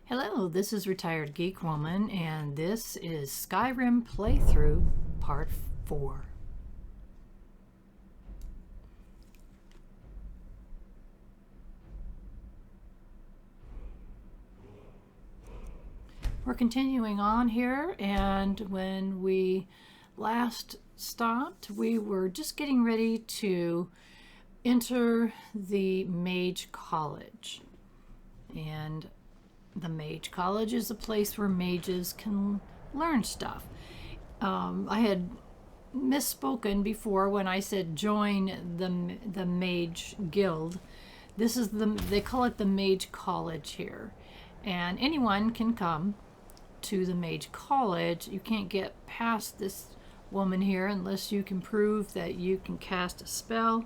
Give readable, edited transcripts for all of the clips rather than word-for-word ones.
Hello, this is Retired Geek Woman, and this is Skyrim Playthrough Part 4. We're continuing on here, and when we last stopped, we were just getting ready to enter the Mage College. And the Mage College is a place where mages can learn stuff. I had misspoken before when I said join the Mage Guild. This is they call it the Mage College here, and anyone can come to the Mage College. You can't get past this woman here unless you can prove that you can cast a spell.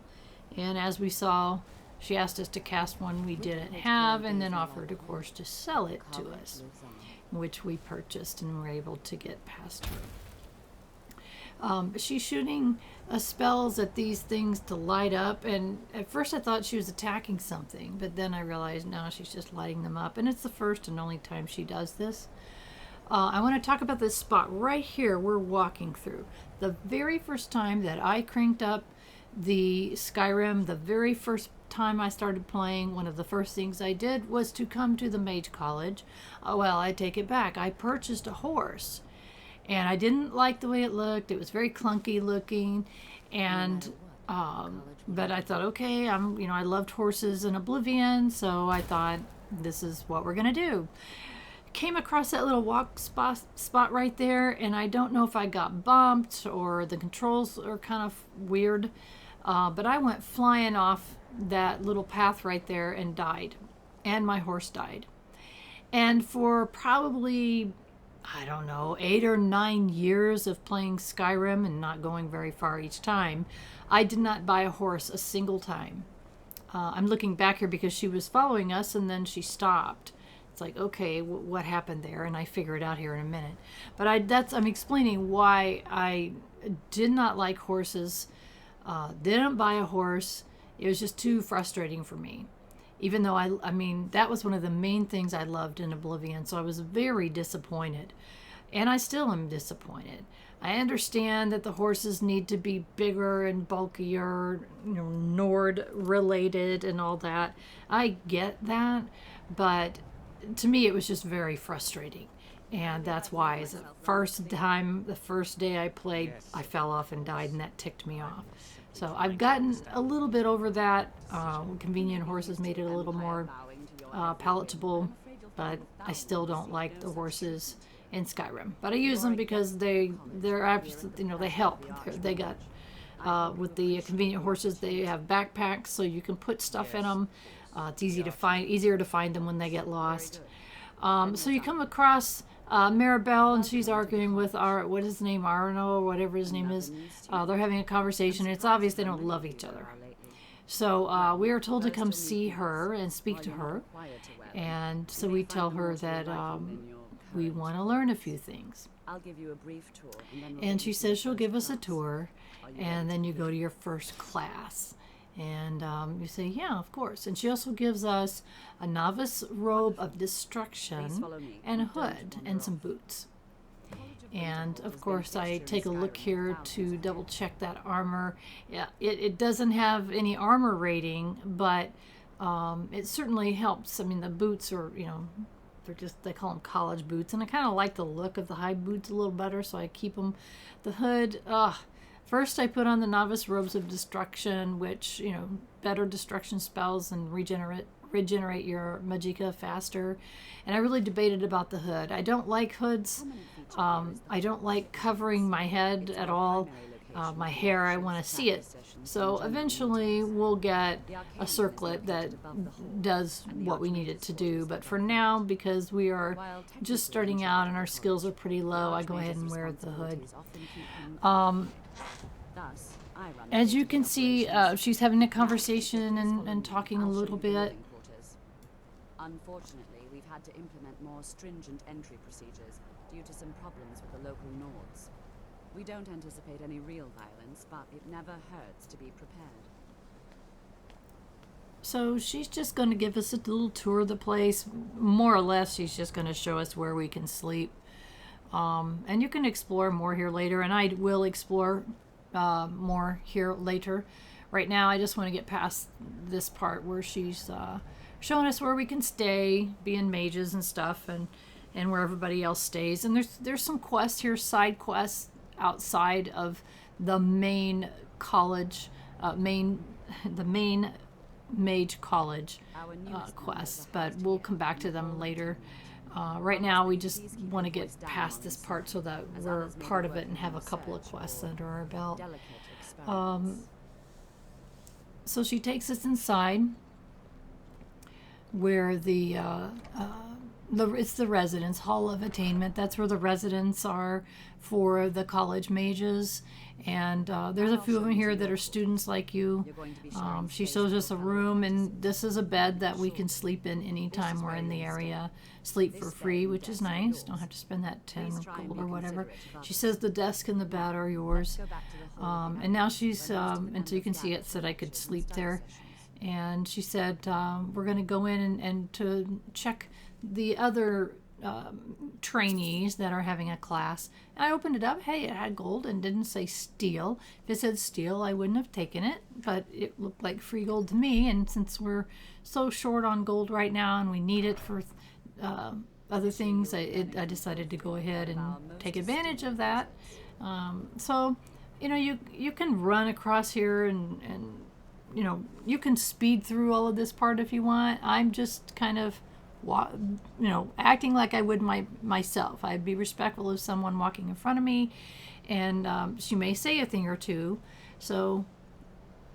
And as we saw, she asked us to cast one we didn't have and then offered, of course, to sell it to us, which we purchased and were able to get past her. She's shooting spells at these things to light up, and at first I thought she was attacking something, but then I realized no, she's just lighting them up, and it's the first and only time she does this. I want to talk about this spot right here we're walking through. The very first time that I cranked up the Skyrim, the very first time I started playing, one of the first things I did was to come to the Mage College. Well, I take it back. I purchased a horse, and I didn't like the way it looked. It was very clunky looking, and but I thought, okay, I loved horses in Oblivion, so I thought this is what we're gonna do. Came across that little walk spot right there, and I don't know if I got bumped or the controls are kind of weird, but I went flying off that little path right there and died, and my horse died. And for probably, I don't know, 8 or 9 years of playing Skyrim and not going very far each time, I did not buy a horse a single time. I'm looking back here because she was following us and then she stopped. It's like, okay, what happened there? And I figure it out here in a minute. But I'm explaining why I did not like horses, didn't buy a horse. It was just too frustrating for me. Even though I mean, that was one of the main things I loved in Oblivion. So I was very disappointed. And I still am disappointed. I understand that the horses need to be bigger and bulkier, Nord related and all that. I get that. But to me, it was just very frustrating. And that's why the first day I played, I fell off and died, and that ticked me off. So I've gotten a little bit over that. Convenient horses made it a little more palatable, but I still don't like the horses in Skyrim. But I use them because they're absolutely, they help. They got with the convenient horses, they have backpacks, so you can put stuff in them. It's easier to find them when they get lost. So you come across Mirabelle, and she's arguing with what is his name, Arniel, or whatever his name is. They're having a conversation, and it's obvious they don't love each other. So we are told to come see her and speak to her, and so we tell her that we want to learn a few things. I'll give you a brief tour. And she says she'll give us a tour, and then you go to your first class. And you say, yeah, of course. And she also gives us a novice robe of destruction and a hood and some boots. And of course, I take a look here to double check that armor. Yeah, it doesn't have any armor rating, but it certainly helps. I mean, the boots are, they call them college boots. And I kind of like the look of the high boots a little better, so I keep them. The hood, first, I put on the Novice Robes of Destruction, which, better destruction spells and regenerate your magicka faster. And I really debated about the hood. I don't like hoods. I don't like covering my head at all. My hair, I want to see it. So eventually we'll get a circlet that does what we need it to do. But for now, because we are just starting out and our skills are pretty low, I go ahead and wear the hood. As you can see, she's having a conversation and talking a little bit. Unfortunately, we've had to implement more stringent entry procedures due to some problems with the local Nords. We don't anticipate any real violence, but it never hurts to be prepared. So she's just going to give us a little tour of the place. More or less, she's just going to show us where we can sleep. And you can explore more here later, and I will explore more here later. Right now, I just want to get past this part where she's showing us where we can stay, being mages and stuff, and where everybody else stays. And there's some quests here, side quests outside of the main college, the main mage college quests, but we'll come back to them later. Right now, we just want to get past this part so that we're part of it and have a couple of quests under our belt. So she takes us inside where it's the residence hall of attainment. That's where the residents are for the college mages, and there's a few of them here that are students like you. She shows us a room, and this is a bed that we can sleep in anytime we're in the area. Sleep for free, which is nice. Don't have to spend that 10 gold or whatever. She says the desk and the bed are yours. And now she's, until you can see it, said I could sleep there. And she said, we're going to go in and to check the other trainees that are having a class. And I opened it up. Hey, it had gold and didn't say steal. If it said steal, I wouldn't have taken it, but it looked like free gold to me. And since we're so short on gold right now and we need it for other things, I decided to go ahead and take advantage of that. So, you can run across here and you can speed through all of this part if you want. I'm just kind of acting like I would myself. I'd be respectful of someone walking in front of me, and she may say a thing or two. So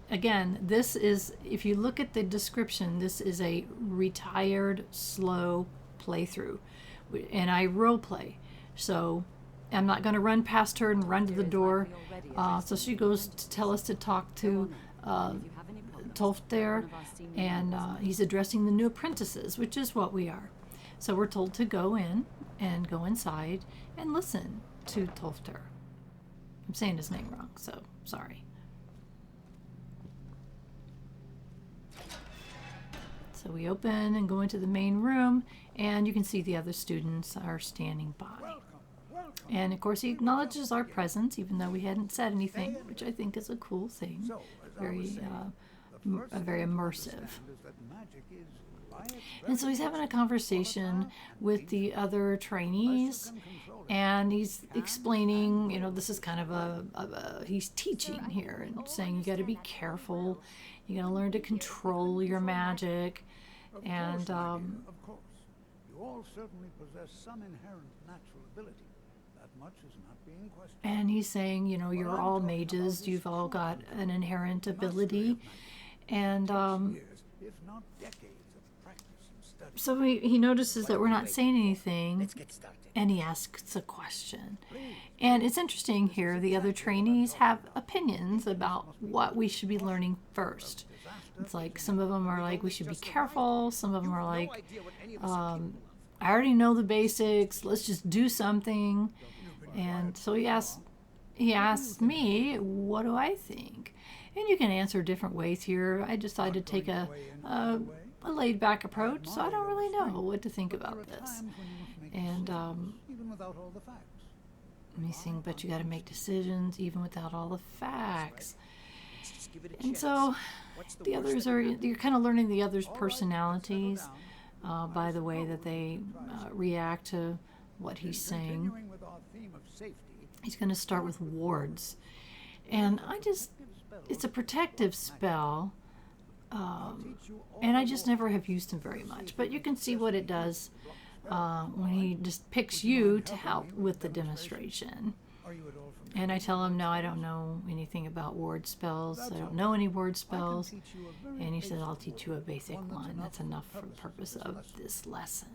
again, this is, if you look at the description, this is a retired slow playthrough, and I role play. So I'm not going to run past her and run to the door. So she goes to tell us to talk to Tolfdir, and he's addressing the new apprentices, which is what we are. So we're told to go in and go inside and listen to Tolfdir. I'm saying his name wrong, so sorry. So we open and go into the main room, and you can see the other students are standing by. And of course he acknowledges our presence, even though we hadn't said anything, which I think is a cool thing. Very immersive. And so he's having a conversation with the other trainees, and he's explaining, this is kind of he's teaching here and saying you got to be careful, you got to learn to control your magic, and of course, you all certainly possess some inherent natural ability. That much is not being questioned. And he's saying, you're all mages, you've all got an inherent ability, and so he notices that we're not saying anything, and he asks a question. And it's interesting here, the other trainees have opinions about what we should be learning first. It's like some of them are like, we should be careful. Some of them are like, I already know the basics, let's just do something. And so he asked me, what do I think? And you can answer different ways here. I decided to take a laid-back approach, so I don't really know what to think about this. And me saying, but you got to make decisions even without all the facts. And so the others you're kind of learning the others' personalities by the way that they react to what he's saying. He's going to start with wards. And it's a protective spell, and I just never have used them very much. But you can see what it does when he just picks you to help with the demonstration. And I tell him, no, I don't know anything about ward spells. I don't know any ward spells. And he says, I'll teach you a basic one. That's enough for the purpose of this lesson.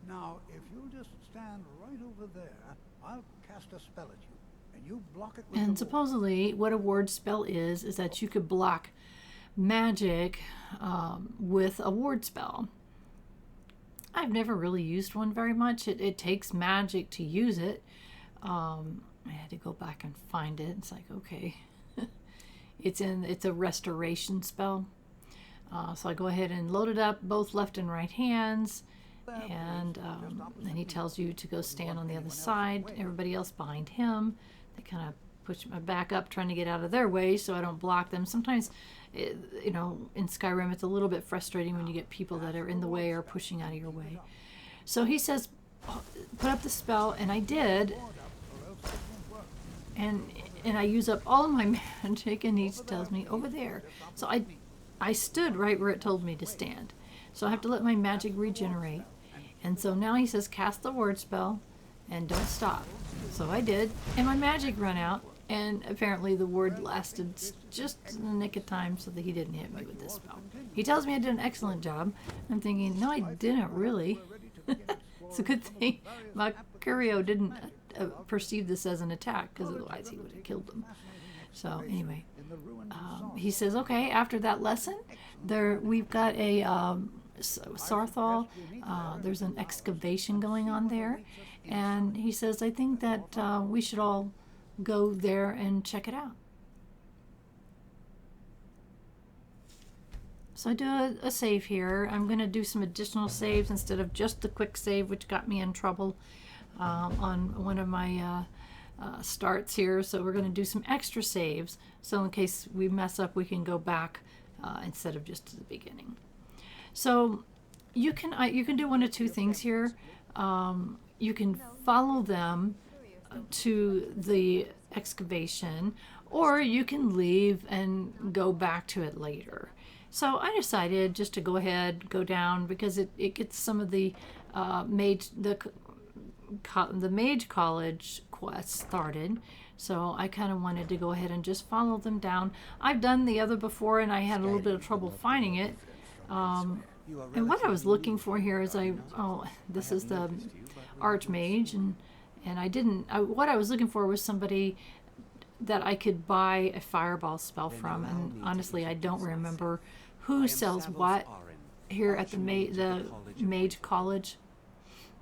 Now, if you'll just stand right over there, I'll cast a spell at you, and you block it with And supposedly, what a ward spell is that you could block magic with a ward spell. I've never really used one very much. It takes magic to use it. I had to go back and find it. It's like, okay. It's a restoration spell. So I go ahead and load it up, both left and right hands, and then he tells you to go stand on the other side. Everybody else behind him, they kind of push my back up, trying to get out of their way so I don't block them. Sometimes, you know, in Skyrim, it's a little bit frustrating when you get people that are in the way or pushing out of your way. So he says, put up the spell, and I did, and I use up all of my magic, and he tells me over there. So I stood right where it told me to stand. So I have to let my magic regenerate. And so now he says, cast the word spell and don't stop. So I did, and my magic ran out, and apparently the word lasted just in the nick of time so that he didn't hit me with this spell. He tells me I did an excellent job. I'm thinking, no, I didn't really. It's a good thing my Curio didn't perceive this as an attack, because otherwise he would have killed them. So anyway, he says, okay, after that lesson, we've got a Saarthal. There's an excavation going on there, and he says, I think that we should all go there and check it out. So I do a save here. I'm going to do some additional saves instead of just the quick save, which got me in trouble on one of my starts here. So we're going to do some extra saves, so in case we mess up, we can go back instead of just to the beginning. So you can do one of two things here. You can follow them to the excavation, or you can leave and go back to it later. So I decided just to go ahead, go down, because it gets some of the mage college quests started. So I kind of wanted to go ahead and just follow them down. I've done the other before, and I had a little bit of trouble finding it. And what I was looking for here is this is the Arch Mage, and what I was looking for was somebody that I could buy a fireball spell from, and honestly I don't remember who sells what here at the Mage College.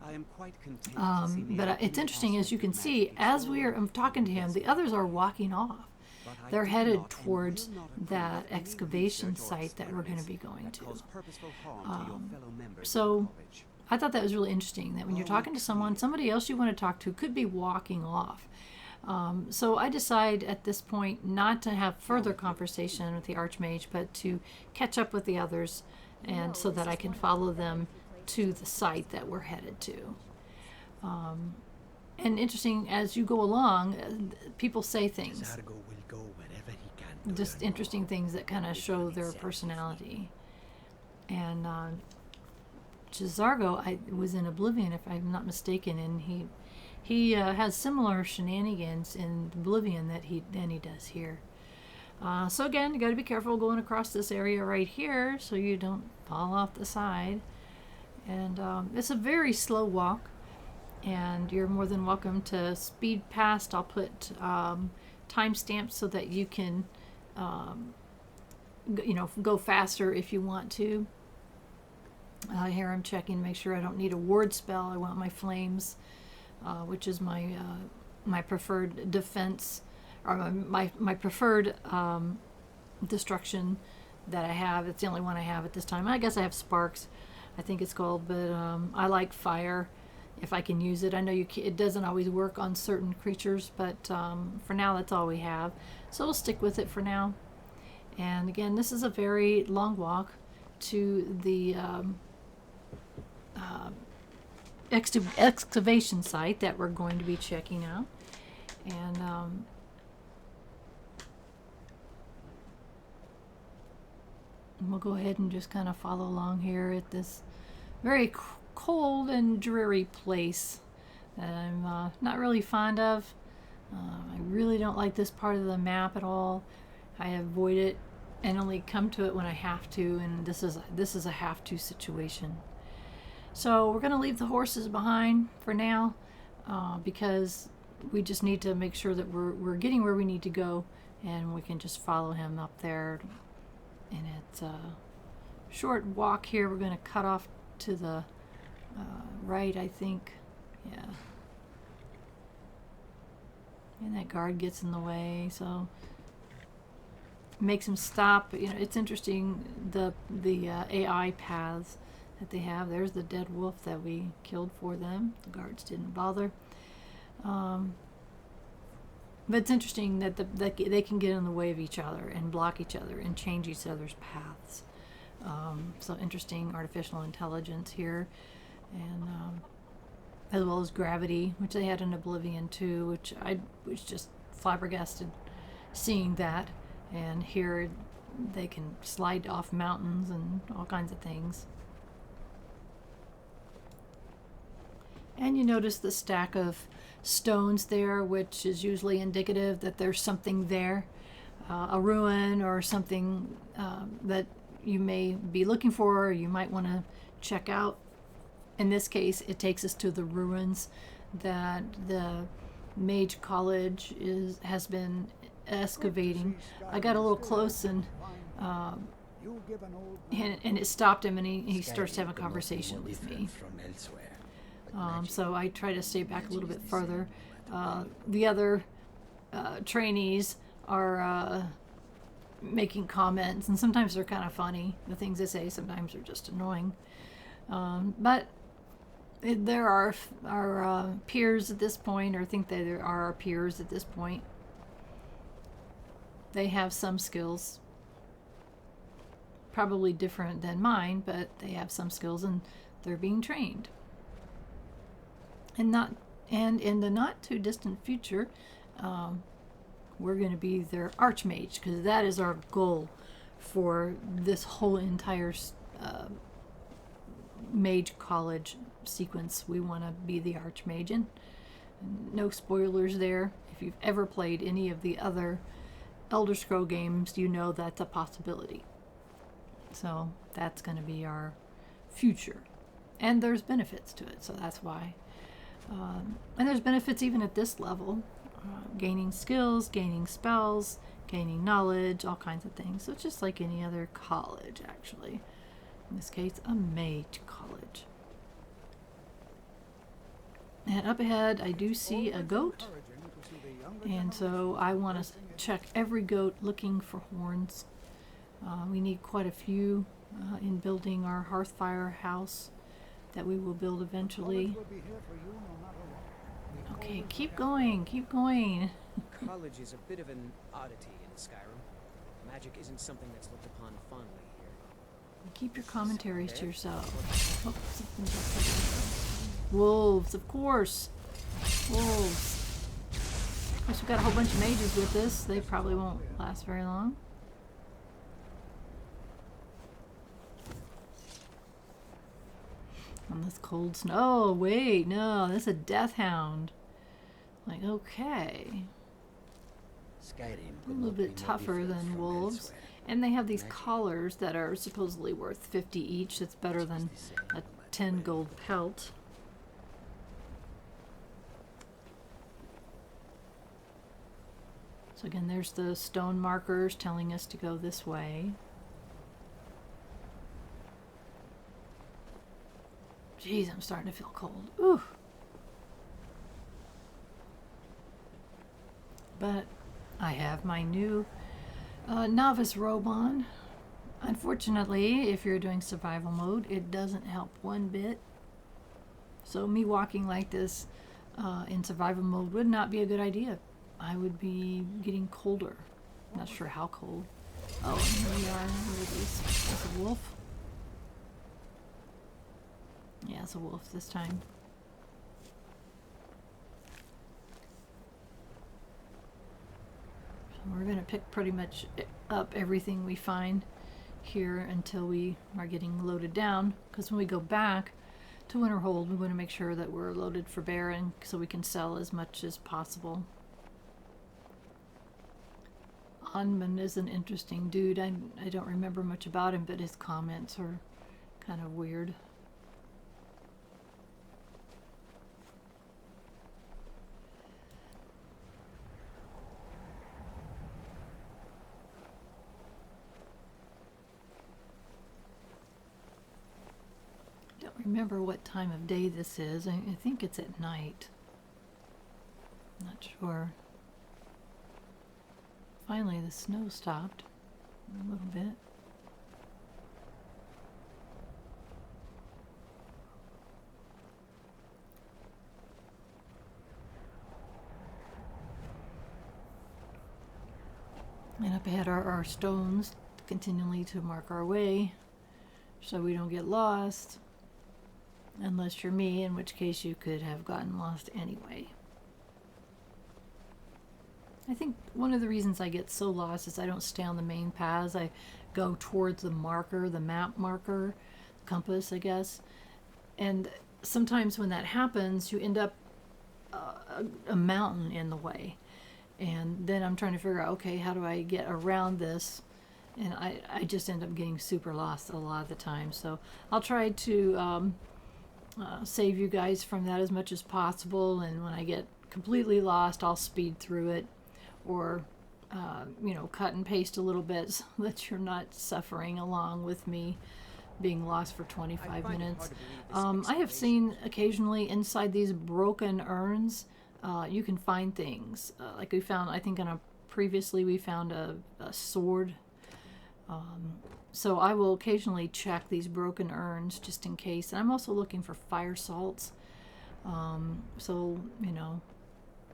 But it's interesting, as you can see, as I'm talking to him, the others are walking off. They're headed towards that excavation site that we're going to be going to. So I thought that was really interesting, that when you're talking to somebody else you want to talk to could be walking off. So I decide at this point not to have further conversation with the Archmage, but to catch up with the others, and so that I can follow them to the site that we're headed to. And interesting, as you go along, people say things. Just interesting things that kind of show their personality. And J'zargo, I was in Oblivion, if I'm not mistaken, and he has similar shenanigans in Oblivion than he does here. So again, you got to be careful going across this area right here so you don't fall off the side. And it's a very slow walk, and you're more than welcome to speed past. I'll put timestamps so that you can go faster if you want to. Here I'm checking to make sure I don't need a ward spell. I want my flames, which is my preferred defense, or my preferred destruction that I have. It's the only one I have at this time. I guess I have sparks, I think it's called, but I like fire if I can use it. I know it doesn't always work on certain creatures, but for now that's all we have. So we'll stick with it for now. And again, this is a very long walk to the excavation site that we're going to be checking out. And we'll go ahead and just kind of follow along here at this very cold and dreary place that I'm not really fond of. I really don't like this part of the map at all. I avoid it and only come to it when I have to, and this is a have to situation. So we're going to leave the horses behind for now, because we just need to make sure that we're getting where we need to go, and we can just follow him up there. And it's a short walk here. We're going to cut off to the right, I think. Yeah. And that guard gets in the way, so makes him stop. You know, it's interesting the AI paths that they have. There's the dead wolf that we killed for them. The guards didn't bother. But it's interesting that they can get in the way of each other and block each other and change each other's paths. So interesting artificial intelligence here, and as well as gravity, which they had in Oblivion too, which I was just flabbergasted seeing that. And here they can slide off mountains and all kinds of things. And you notice the stack of stones there, which is usually indicative that there's something there, a ruin or something that you may be looking for or you might want to check out. In this case, it takes us to the ruins that the Mage College has been excavating. I got a little close and it stopped him, and he starts to have a conversation with me. So I try to stay back a little bit further. The other trainees are making comments, and sometimes they're kind of funny. The things they say sometimes are just annoying. But there are our peers at this point, or think that there are our peers at this point. They have some skills, probably different than mine, but they have some skills and they're being trained. And in the not too distant future, we're going to be their Arch Mage, because that is our goal for this whole entire Mage College sequence. We want to be the Arch Mage, and no spoilers there. If you've ever played any of the other Elder Scroll games, you know that's a possibility. So that's going to be our future, and there's benefits to it, so that's why. And there's benefits even at this level, gaining skills, gaining spells, gaining knowledge, all kinds of things. So it's just like any other college, actually. In this case, a mage college. And up ahead, I do see a goat, and so I want to check every goat looking for horns. We need quite a few in building our Hearthfire house that we will build eventually. Okay, keep going, keep going. College is a bit of an oddity in Skyrim. Magic isn't something that's looked upon fondly here. Keep your commentaries to yourself. Oh, wolves, of course. Wolves. Of course, we've got a whole bunch of mages with us. They probably won't last very long. On this cold snow. Oh, wait, no, this is a death hound. Like, okay. Skyrim A little bit tougher than wolves. And they have these collars that are supposedly worth 50 each. That's better than a 10 gold pelt. So again, there's the stone markers telling us to go this way. Jeez, I'm starting to feel cold. Ooh. But I have my new novice robe on. Unfortunately, if you're doing survival mode, it doesn't help one bit. So me walking like this in survival mode would not be a good idea. I would be getting colder. Not sure how cold. Oh, and here we are. Where are these? That's a wolf. Yeah, it's a wolf this time. So we're going to pick pretty much up everything we find here until we are getting loaded down. Because when we go back to Winterhold, we want to make sure that we're loaded for Baron so we can sell as much as possible. Onman is an interesting dude. I don't remember much about him, but his comments are kind of weird. Remember what time of day this is. I think it's at night. Not sure. Finally, the snow stopped. a little bit. And up ahead are our stones, continually to mark our way, so we don't get lost. Unless you're me, in which case you could have gotten lost anyway. I think one of the reasons I get so lost is I don't stay on the main paths. I go towards the marker, the map marker, compass, I guess. And sometimes when that happens, you end up a mountain in the way. And then I'm trying to figure out, okay, how do I get around this? And I just end up getting super lost a lot of the time. So I'll try to save you guys from that as much as possible. And when I get completely lost, I'll speed through it. Or, you know, cut and paste a little bit so that you're not suffering along with me being lost for 25 minutes. I have seen occasionally inside these broken urns, you can find things. Like we found, I think previously we found a sword. So I will occasionally check these broken urns just in case. And I'm also looking for fire salts. So, you know,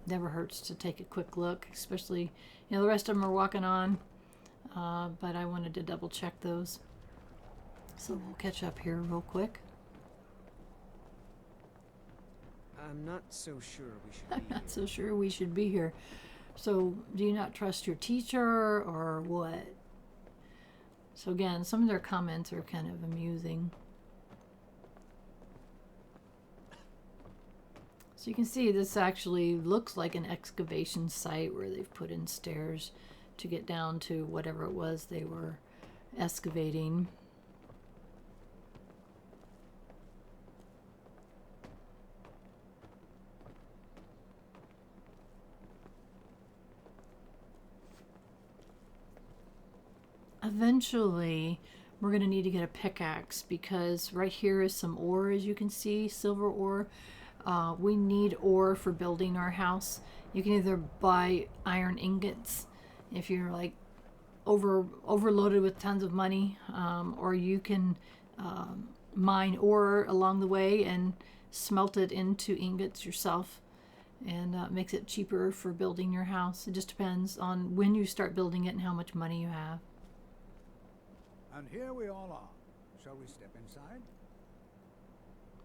never hurts to take a quick look, especially, you know, the rest of them are walking on, but I wanted to double check those. So we'll catch up here real quick. I'm not so sure we should I'm be not here. so sure we should be here. So do you not trust your teacher or what? So again, some of their comments are kind of amusing. So you can see this actually looks like an excavation site where they've put in stairs to get down to whatever it was they were excavating. Eventually, we're going to need to get a pickaxe because right here is some ore, as you can see, silver ore. We need ore for building our house. You can either buy iron ingots if you're like overloaded with tons of money, or you can mine ore along the way and smelt it into ingots yourself, and makes it cheaper for building your house. It just depends on when you start building it and how much money you have. And here we all are. Shall we step inside?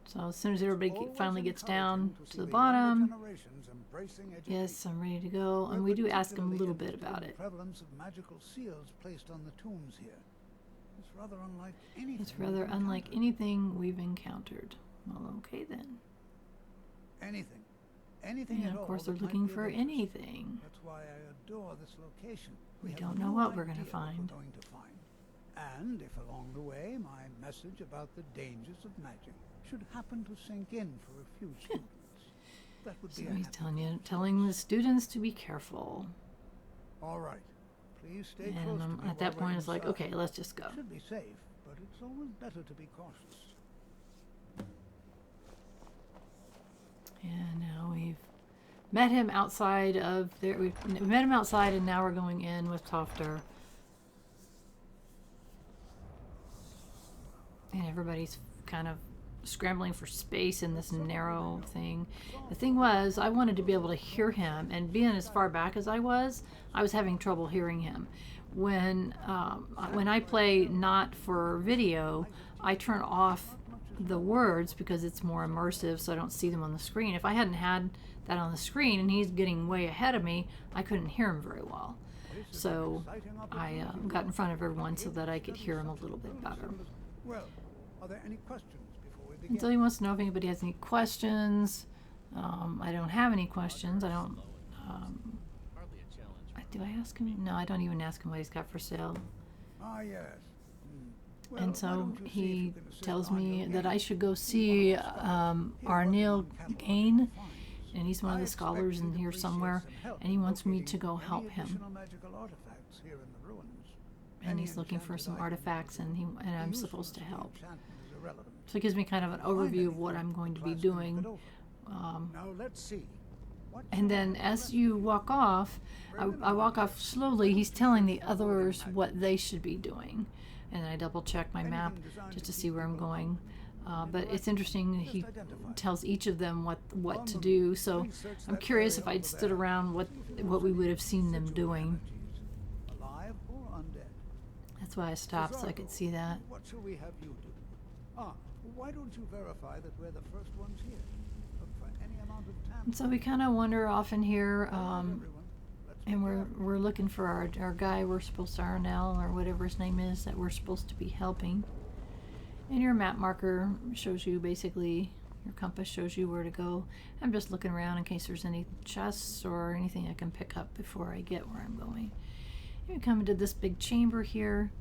So as soon as everybody Always finally gets encouraging down to to see the younger bottom, generations embracing yes, education. I'm ready to go. And We're we do ask them a particularly little bit interested about in it. the prevalence of magical seals placed on the tombs here. It's rather unlike anything. It's rather we've unlike encountered. anything we've encountered. Well, okay then. Anything. Anything And at of all course they're that might looking be of for interest. anything. That's why I adore this location. We have don't know no what we're gonna idea find. What we're going to find. And if along the way my message about the dangers of magic should happen to sink in for a few students, that would So be a he's happy telling the students to be careful. All right. Please stay And close to me at that while we're point it's like, inside. okay, let's just go. It should be safe, but it's always better to be cautious. And now we've met him outside of there. We've met him outside, and now we're going in with Tolfdir. And everybody's kind of scrambling for space in this narrow thing. The thing was, I wanted to be able to hear him, and being as far back as I was having trouble hearing him. When I play not for video, I turn off the words because it's more immersive, so I don't see them on the screen. If I hadn't had that on the screen and he's getting way ahead of me, I couldn't hear him very well. So I got in front of everyone so that I could hear him a little bit better. Well, are there any questions before we begin? And so he wants to know if anybody has any questions. I don't have any questions. I don't. Do I ask him? No, I don't even ask him what he's got for sale. Ah, yes. Well, And why so don't you see if he you can assist tells me Arniel that gain? I should go see Hear what Arniel one can Gain, finds. and he's one of I the expect scholars you'd in here appreciate somewhere, some help and he in wants me locating to go any help him. additional magical artifacts here in the ruins. And Any he's looking for enchanted some item artifacts, and the I'm usefulness supposed to of the help. enchantment is irrelevant. So it gives me kind of an Find overview of anything, what I'm going to be class can look doing. it over. Now let's see. And then as you walk off, I walk off slowly. He's telling the others what they should be doing. And I double check my map just to see where I'm going. But it's interesting, he tells each of them what to do. So I'm curious if I'd stood around what we would have seen them doing. Alive or undead? That's why I stopped, so I could see that. What shall we have you do? Why don't you verify that we're the first ones here? Look for any amount of time. And so we kind of wander off in here, and we're looking for our guy we're supposed to, Arniel, or whatever his name is, that we're supposed to be helping. And your map marker shows you, basically, your compass shows you where to go. I'm just looking around in case there's any chests or anything I can pick up before I get where I'm going. And we come into this big chamber here.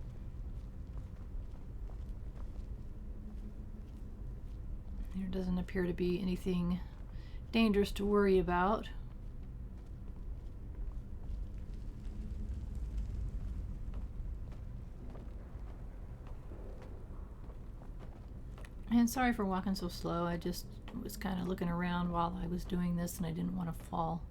There doesn't appear to be anything dangerous to worry about. And sorry for walking so slow. I just was kind of looking around while I was doing this, and I didn't want to fall.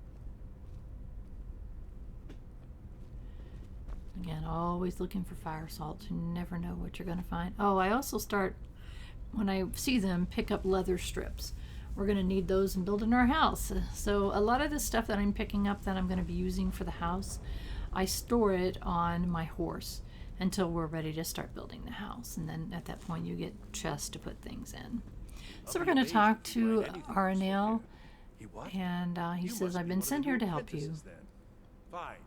Again, always looking for fire salts. You never know what you're going to find. Oh, I also start, when I see them, pick up leather strips. We're going to need those in building our house. So a lot of the stuff that I'm picking up that I'm going to be using for the house, I store it on my horse until we're ready to start building the house. And then at that point you get chests to put things in. So we're going to talk to Arniel, and he says, I've been sent here to help you. Fine.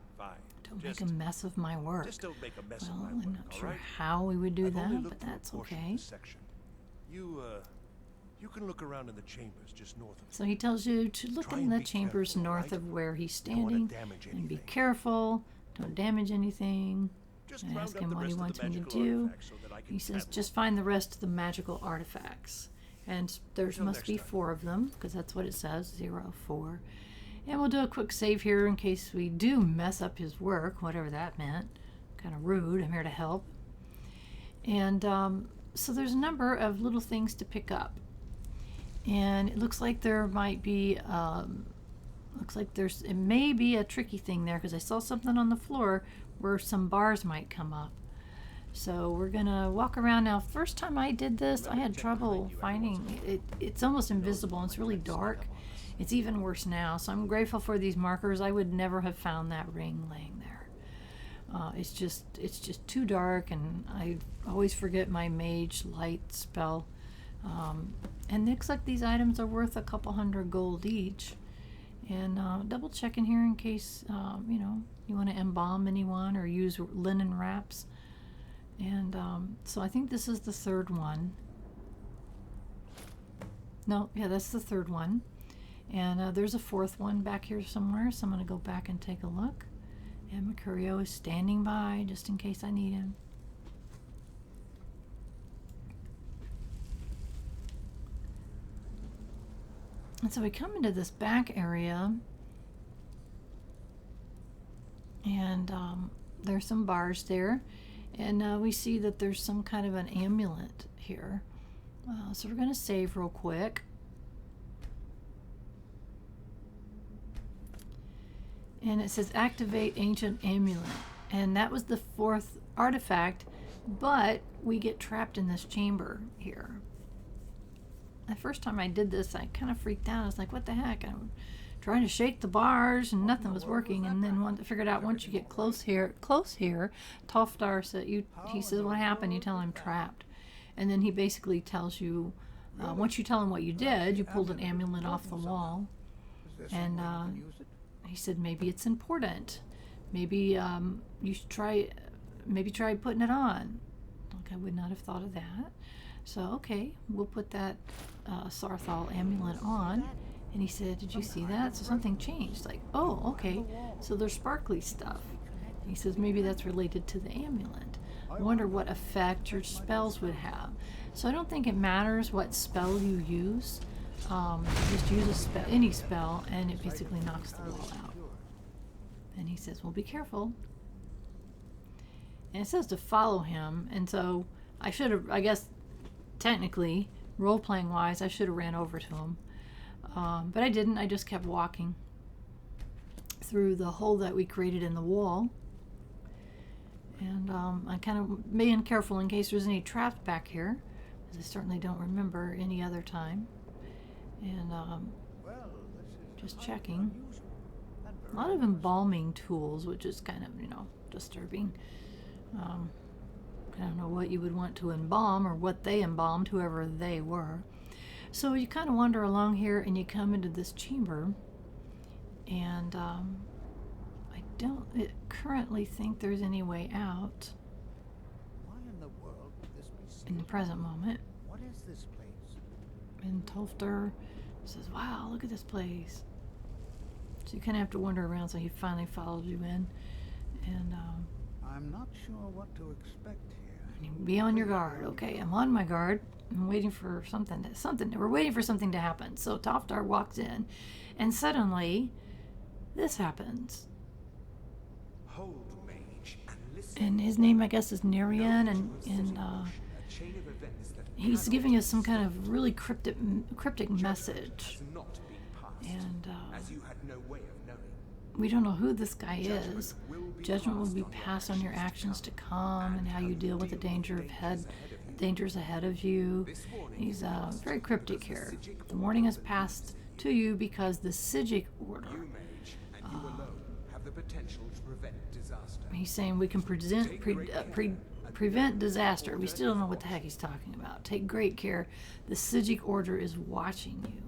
Don't make a mess of my work. Just don't make a mess of Well, my I'm work, not all sure right? how we would do I've only that, looked but through a that's portion of okay. this section. You can look around in the chambers just north of So he tells you to look Try in and the be chambers careful, north right? of where he's You don't wanna standing, damage and be anything. careful. Don't damage anything. Just I round ask up him the what he rest of wants the me to magical do. artifacts so that I can He says, catalog just find the rest of the magical artifacts. And there Until must next be time. 4 of them, because that's what it says, 0, 4. And we'll do a quick save here in case we do mess up his work, whatever that meant. Kind of rude. I'm here to help. And so there's a number of little things to pick up. And it looks like there might be, it may be a tricky thing there, because I saw something on the floor where some bars might come up. So we're gonna walk around now. First time I did this, I had trouble finding it. It's almost invisible, and it's really dark. It's even worse now. So I'm grateful for these markers. I would never have found that ring laying there. It's just too dark, and I always forget my mage light spell. And it looks like these items are worth a couple hundred gold each. And double check in here in case you want to embalm anyone or use linen wraps. And so I think this is the 3rd one. No, yeah, that's the 3rd one. And there's a 4th one back here somewhere, so I'm going to go back and take a look. And Mercurio is standing by just in case I need him. And so we come into this back area, and there's some bars there, and we see that there's some kind of an amulet here. So we're going to save real quick. And it says activate ancient amulet, and that was the 4th artifact, but we get trapped in this chamber here. The first time I did this, I kind of freaked out. I was like, what the heck? I'm trying to shake the bars and nothing was working. And then figured out once you get close here, Tolfdir said, he says, what happened? You tell him trapped. And then he basically tells you, once you tell him what you did, you pulled an amulet off the wall. And he said, maybe it's important. Maybe you should try putting it on. Like, I would not have thought of that. So, okay, we'll put that Saarthal amulet on. And he said, did you see that? So something changed. Like, oh, okay. So there's sparkly stuff. And he says, maybe that's related to the amulet. I wonder what effect your spells would have. So I don't think it matters what spell you use. Just use a spell, any spell, and it basically knocks the wall out. And he says, well, be careful. And it says to follow him. And so I should have, I guess, technically, role-playing wise, I should have ran over to him. But I didn't. I just kept walking. through the hole that we created in the wall. And I'm kind of being careful in case there's any traps back here, because I certainly don't remember any other time. And Well, this is just highly checking. unusual and A very lot of embalming tools, which is kind of, disturbing. I don't know what you would want to embalm or what they embalmed, whoever they were. So you kind of wander along here and you come into this chamber, and I don't currently think there's any way out Why in the world would this be in the sealed? present moment. What is this place? And Tolfdir says, "Wow, look at this place." So you kind of have to wander around, so he finally follows you in. And I'm not sure what to expect here. be on your guard. Okay, I'm on my guard. I'm waiting for we're waiting for something to happen. So Tolfdir walks in, and suddenly this happens. Hold, mage, and listen. And his name, I guess, is Nerian, and A chain of events that he's cannot giving us some be kind of really cryptic message. has not been passed, And as you had no way of knowing. we don't know who this guy is. Judgment will be Judgment will passed be on your passed on your actions to come, and how you deal with the dangers ahead of you. This warning He's is passed very cryptic because here. the Psijic The warning is Order passed believes in to you because the Psijic Order. You, mage, and you alone have the potential to prevent disaster. He's saying we can prevent disaster. We still don't know what the heck he's talking about. Take great care. The Psijic Order is watching you.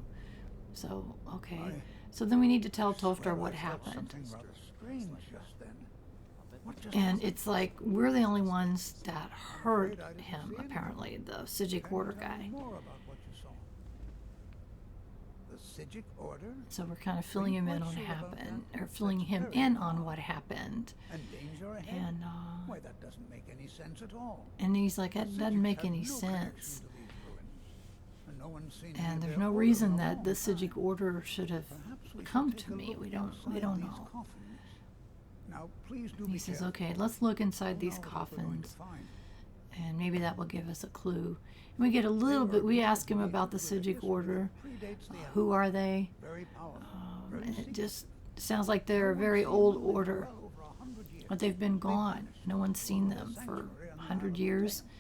So, okay. So then we need to tell Tolfdir what I felt happened. Something rather strange just then. What just And it's like we're the only ones that heard him, apparently, the Psijic Can you Order tell me guy. more about what you saw? The Psijic Order? So we're kind of filling him in on what happened, or filling him in on what happened. And danger ahead? And Why, that doesn't make any sense at all. and he's like, that doesn't Psijics make have any no connection sense. to these ruins, and no one's seen any And of there's their no order reason in a that the long time. Psijic Order should have Perhaps we should come take to a me. look We inside don't these know. coffins. Now, please do He be says, careful. okay, let's look inside Who these knows what we're going to coffins, find. and maybe that will give us a clue. And we get a little bit, we ask him about the Psijic Order. Predates the Who are they? very powerful, very And it secret. just sounds like they're a No very one's old seen them in order. well over 100 years. But they've been gone. vanished No one's seen from them the for sanctuary on the 100 Isle of years. Damned.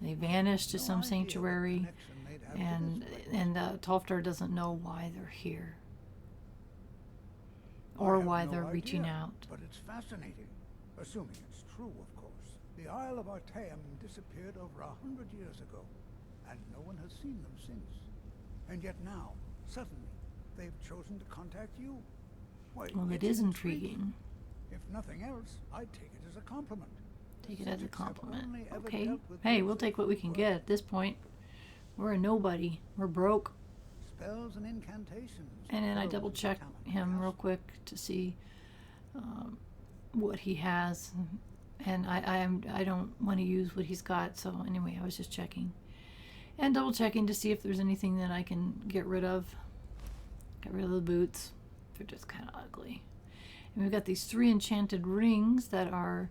They vanished to No some idea what sanctuary, connection they'd have to and this place. Tolfdir doesn't know why they're here I or have why no they're reaching idea, out. But it's fascinating, assuming it's true, of course. The Isle of Artaeum disappeared over 100 years ago, and no one has seen them since. And yet now, suddenly, they've chosen to contact you. Why, Well, it it's is intriguing. If nothing else, I'd take it as a compliment. Take The it as a Psijics have compliment. only ever Okay. dealt with Hey, those we'll that take what we truly can were. get at this point. We're a nobody. We're broke. Spells and incantations. And then I those double with check talent, him yes. real quick to see what he has. And I don't want to use what he's got. So anyway, I was just checking. And double checking to see if there's anything that I can get rid of. Get rid of the boots. They're just kind of ugly. And we've got these 3 enchanted rings that are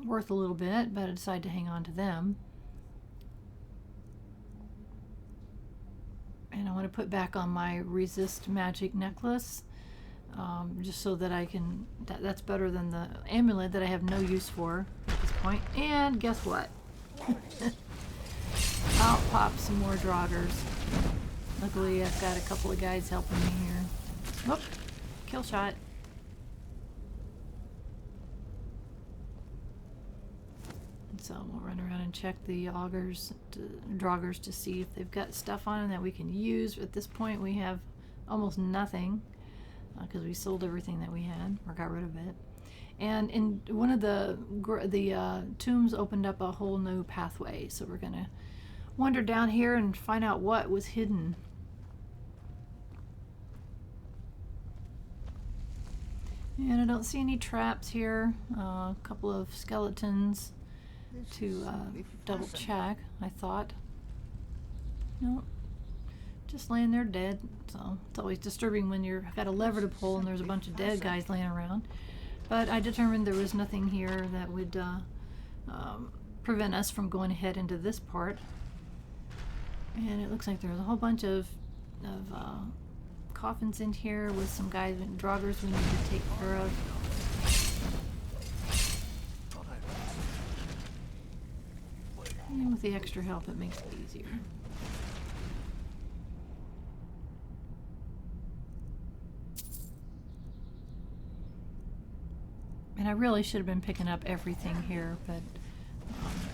worth a little bit, but I decided to hang on to them. And I want to put back on my resist magic necklace, just so that I can, that's better than the amulet that I have no use for at this point. And guess what? I'll pop some more draugrs. Luckily I've got a couple of guys helping me here. Whoop, kill shot. So we'll run around and check the draugrs to see if they've got stuff on them that we can use. At this point we have almost nothing because we sold everything that we had or got rid of it. And in one of the tombs opened up a whole new pathway, so we're gonna wander down here and find out what was hidden. And I don't see any traps here. A couple of skeletons This to is simply double fascinating. check, I thought. No, just laying there dead. So it's always disturbing when you've got a lever to pull and there's a bunch of dead guys laying around. But I determined there was nothing here that would prevent us from going ahead into this part. And it looks like there's a whole bunch of coffins in here with some guys and draugrs we need to take care of. And with the extra help, it makes it easier. And I really should have been picking up everything here, but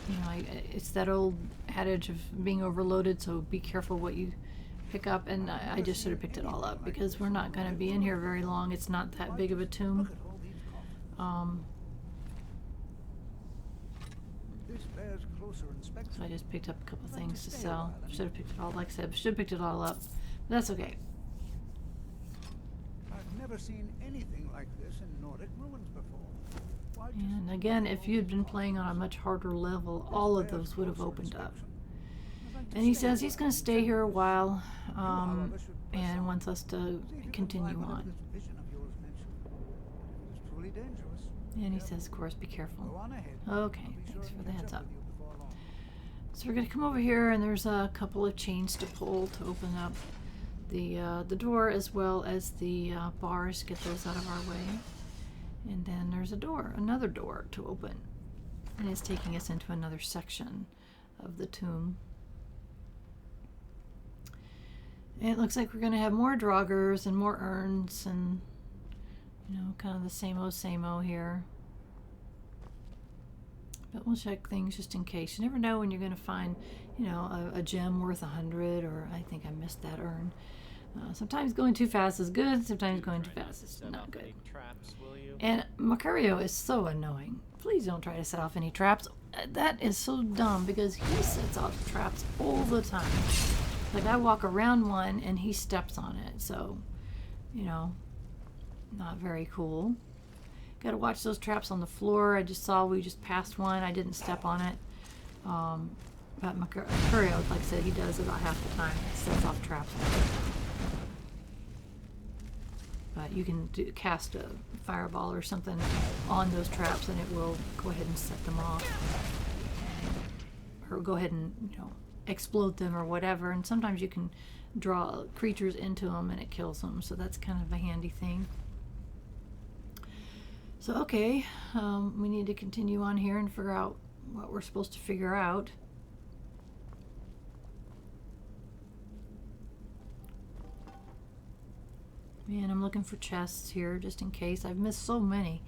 you know, it's that old adage of being overloaded, so be careful what you pick up, and I just should have picked it all up because we're not going to be in here very long. It's not that big of a tomb. So I just picked up a couple of things to sell. Should have picked it all, like I said, should have picked it all up. But that's okay. I've never seen anything like this in Nordic ruins before. And again, if you'd been playing on a much harder level, all of those would have opened up. And he says he's going to stay here a while, and wants us to continue on. And he says, of course, be careful. Okay, thanks for the heads up. So we're going to come over here, and there's a couple of chains to pull to open up the door, as well as the bars. Get those out of our way. And then there's a door, another door to open. And it's taking us into another section of the tomb. And it looks like we're going to have more draugrs and more urns and, you know, kind of the same-o here. But we'll check things just in case. You never know when you're going to find, you know, a gem worth 100, or I think I missed that urn. Sometimes going too fast is good, sometimes going too fast is not good. Traps, will you? And Macario is so annoying. Please don't try to set off any traps. That is so dumb because he sets off traps all the time. Like, I walk around one and he steps on it, so, you know, not very cool. Gotta watch those traps on the floor. I just saw we just passed one. I didn't step on it. But Macario, like I said, he does about half the time. He sets off traps all the time. But you can cast a fireball or something on those traps and it will go ahead and set them off. Or go ahead and, you know, explode them or whatever. And sometimes you can draw creatures into them and it kills them. So that's kind of a handy thing. So, okay, we need to continue on here and figure out what we're supposed to figure out. And I'm looking for chests here just in case. I've missed so many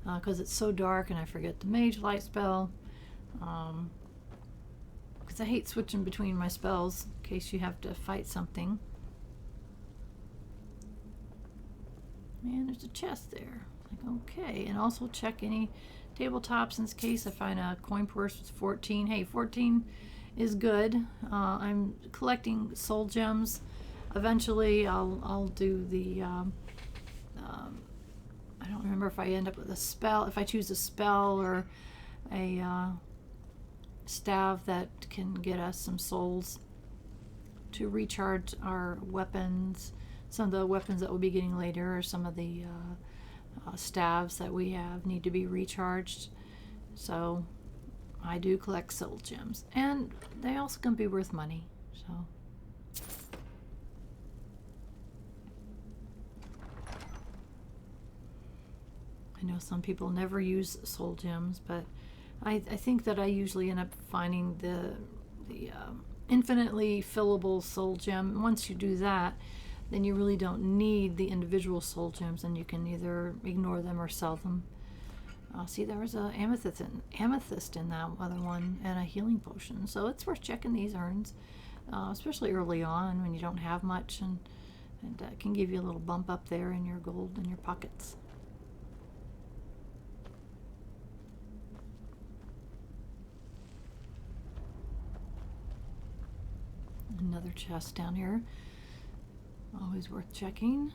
because it's so dark and I forget the mage light spell. Because I hate switching between my spells in case you have to fight something. And there's a chest there. Like, okay, and also check any tabletops in case I find a coin purse with 14. Hey, 14 is good. I'm collecting soul gems. Eventually, I'll do the, I don't remember if I end up with a spell, if I choose a spell or a staff that can get us some souls to recharge our weapons. Some of the weapons that we'll be getting later, or some of the staves that we have need to be recharged. So I do collect soul gems, and they also can be worth money. So. I know some people never use soul gems, but I think that I usually end up finding the infinitely fillable soul gem. Once you do that, then you really don't need the individual soul gems, and you can either ignore them or sell them. See, there was an amethyst in that other one, and a healing potion. So it's worth checking these urns, especially early on when you don't have much, and it can give you a little bump up there in your gold in your pockets. Another chest down here. Always worth checking.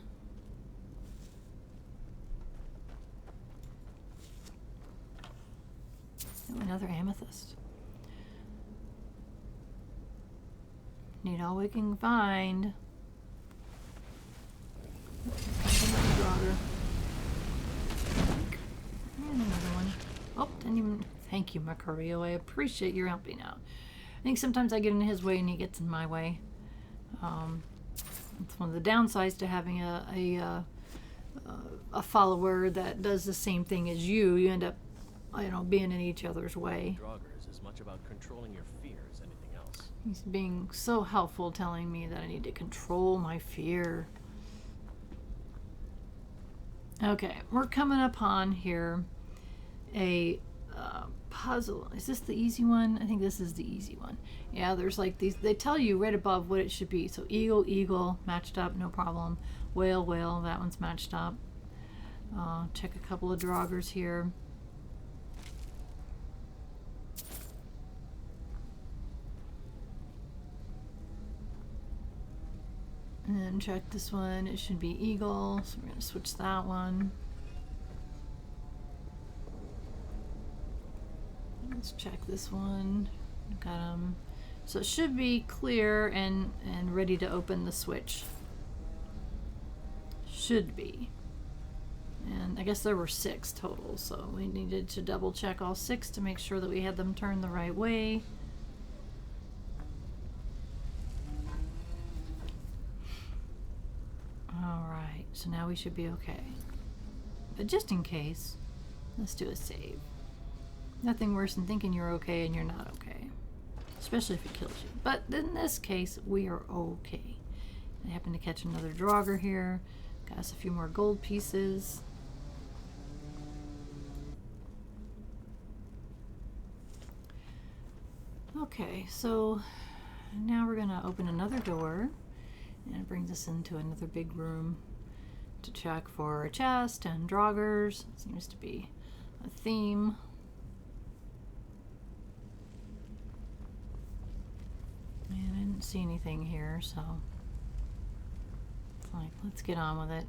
Oh, another amethyst. Need all we can find. Another draugr. And another one. Oh, didn't even. Thank you, Macario. I appreciate your helping out. I think sometimes I get in his way and he gets in my way. It's one of the downsides to having a follower that does the same thing as you. You end up, being in each other's way. Draugr is as much about controlling your fear as anything else. He's being so helpful, telling me that I need to control my fear. Okay, we're coming upon here a puzzle. Is this the easy one? I think this is the easy one. Yeah, there's like these, they tell you right above what it should be. So eagle, eagle, matched up, no problem. Whale, whale, that one's matched up. Check a couple of Draugrs here. And then check this one, it should be eagle, so we're going to switch that one. Let's check this one. Got them. So it should be clear and ready to open the switch. Should be. And I guess there were 6 total, so we needed to double check all 6 to make sure that we had them turned the right way. Alright, so now we should be okay. But just in case, let's do a save. Nothing worse than thinking you're okay and you're not okay. Especially if it kills you. But in this case, we are okay. I happen to catch another Draugr here. Got us a few more gold pieces. Okay, so now we're gonna open another door. And it brings us into another big room to check for a chest and Draugrs. Seems to be a theme. And I didn't see anything here, so it's like, let's get on with it.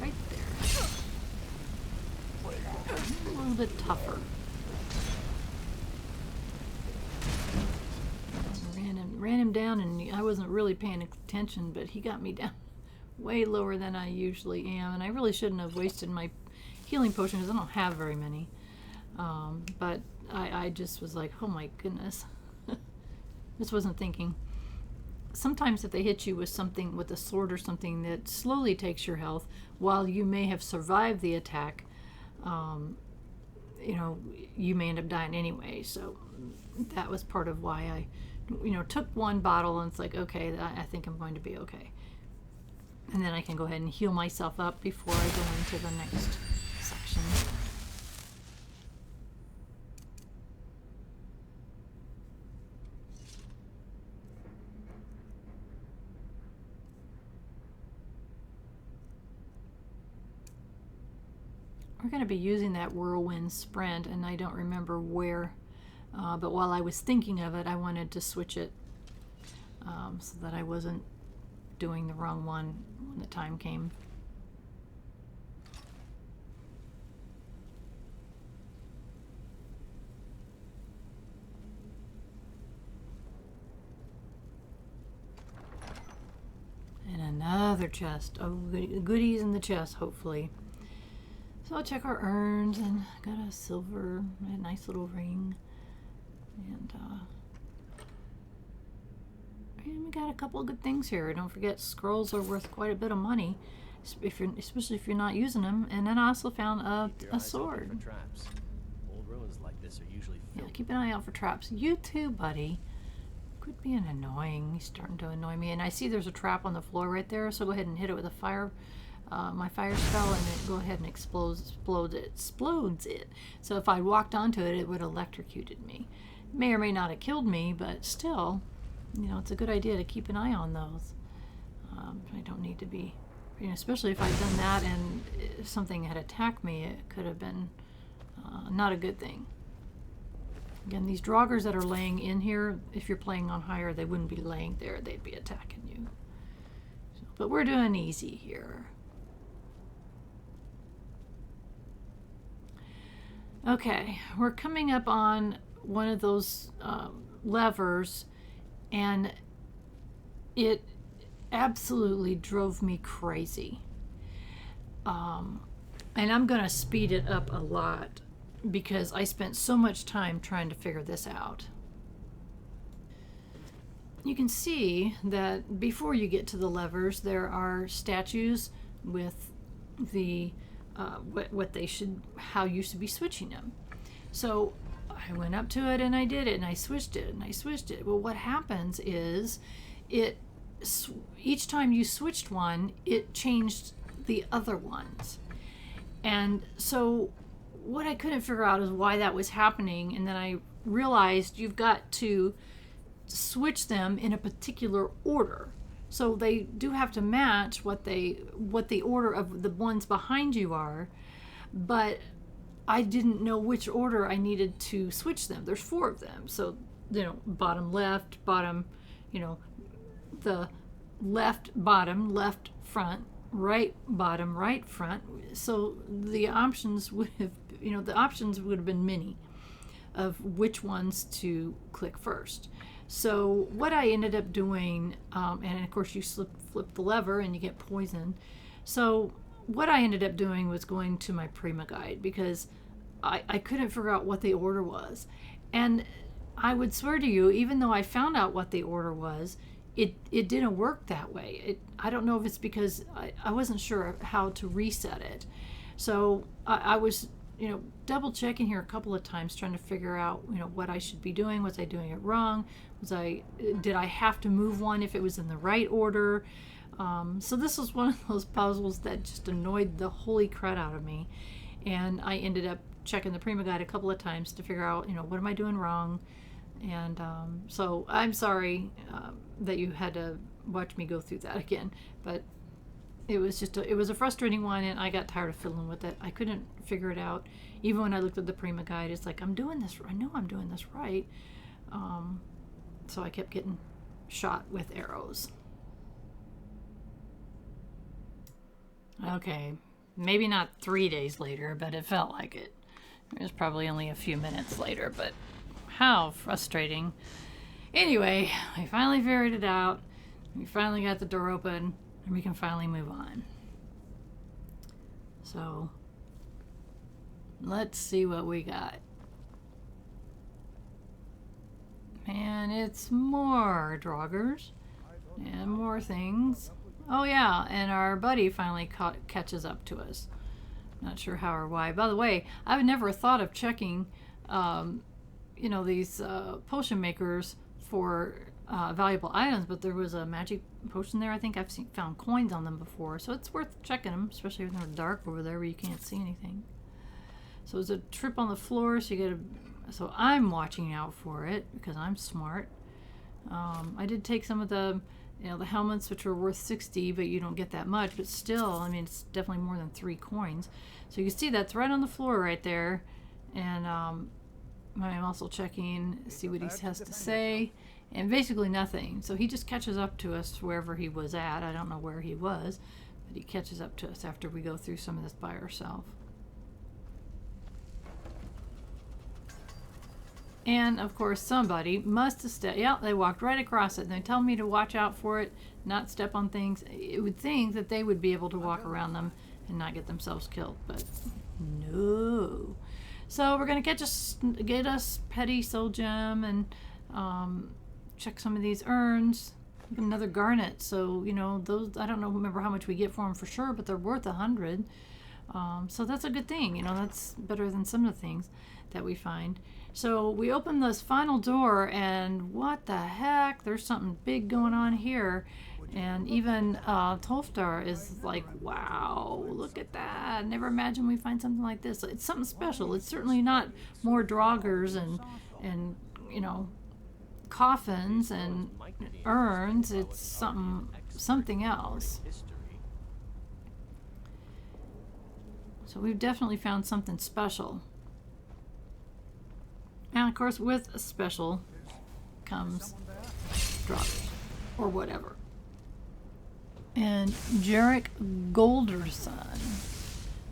Right there. A little bit tougher. Ran him down, and I wasn't really paying attention, but he got me down way lower than I usually am, and I really shouldn't have wasted my healing potion because I don't have very many. But I just was like, oh my goodness. Just wasn't thinking. Sometimes if they hit you with something, with a sword or something that slowly takes your health, while you may have survived the attack, you may end up dying anyway. So that was part of why I, took one bottle, and it's like, okay, I think I'm going to be okay. And then I can go ahead and heal myself up before I go into the next section. We're going to be using that whirlwind sprint, and I don't remember where, but while I was thinking of it, I wanted to switch it so that I wasn't doing the wrong one when the time came. And another chest. Oh, goodies in the chest, hopefully. So I'll check our urns, and got a silver, a nice little ring, and we got a couple of good things here. Don't forget, scrolls are worth quite a bit of money, especially if you're not using them. And then I also found a sword. For traps. Old ruins like this are usually Yeah, filled. keep an eye out for traps. You too, buddy. Quit being annoying. He's starting to annoy me. And I see there's a trap on the floor right there, so go ahead and hit it with a fire. My fire spell, and then go ahead and explodes it. So if I walked onto it, it would have electrocuted me. May or may not have killed me, but still, it's a good idea to keep an eye on those. I don't need to be, especially if I'd done that and something had attacked me, it could have been not a good thing. Again, these Draugrs that are laying in here, if you're playing on higher, they wouldn't be laying there, they'd be attacking you. So, but we're doing easy here. Okay, we're coming up on one of those levers, and it absolutely drove me crazy. And I'm going to speed it up a lot because I spent so much time trying to figure this out. You can see that before you get to the levers, there are statues with the what they should, how you should be switching them. So I went up to it and I did it, and I switched it and I switched it. Well, what happens is each time you switched one, it changed the other ones. And so what I couldn't figure out is why that was happening, and then I realized you've got to switch them in a particular order. So they do have to match what the order of the ones behind you are, but I didn't know which order I needed to switch them. There's 4 of them. So, bottom left, bottom, the left bottom, left front, right bottom, right front. So the options would have been many of which ones to click first. So what I ended up doing, and of course you flip the lever and you get poison. So what I ended up doing was going to my Prima guide, because I couldn't figure out what the order was. And I would swear to you, even though I found out what the order was, it didn't work that way. I don't know if it's because I wasn't sure how to reset it. So I was double checking here a couple of times, trying to figure out what I should be doing. Was I doing it wrong? Did I have to move one if it was in the right order? So this was one of those puzzles that just annoyed the holy crud out of me, and I ended up checking the Prima guide a couple of times to figure out what am I doing wrong. And so I'm sorry that you had to watch me go through that again, but it was a frustrating one, and I got tired of fiddling with it. I couldn't figure it out. Even when I looked at the Prima guide, it's like, I know I'm doing this right. So I kept getting shot with arrows. Okay, maybe not 3 days later, but it felt like it. It was probably only a few minutes later, but how frustrating. Anyway, we finally figured it out. We finally got the door open, and we can finally move on. So let's see what we got. And it's more Draugrs and more things. Oh yeah, and our buddy finally catches up to us. Not sure how or why. By the way, I've never thought of checking these potion makers for valuable items, but there was a magic potion there. I think I've found coins on them before, so it's worth checking them, especially when they're dark over there where you can't see anything. So it's a trip on the floor, so I'm watching out for it because I'm smart. I did take some of the the helmets, which are worth 60, but you don't get that much, but still, I mean, it's definitely more than 3 coins. So you can see that's right on the floor right there. And I'm also checking, see what he has to say, and basically nothing. So he just catches up to us wherever he was at. I don't know where he was, but he catches up to us after we go through some of this by ourselves. And of course somebody must have stepped, yeah, they walked right across it, and they tell me to watch out for it, not step on things. It would think that they would be able to walk around them and not get themselves killed, but no. So we're going to get us Petty Soul Gem and check some of these urns. Another garnet, so those, I don't remember how much we get for them for sure, but they're worth 100. So that's a good thing, that's better than some of the things that we find. So we open this final door, and what the heck, there's something big going on here. And even Tolfdir is like, wow, look at that. Never imagined we'd find something like this. It's something special. It's certainly not more Draugrs and coffins and urns. It's something else. So we've definitely found something special. And of course, with a special comes Draugrs, or whatever. And Jarek Golderson.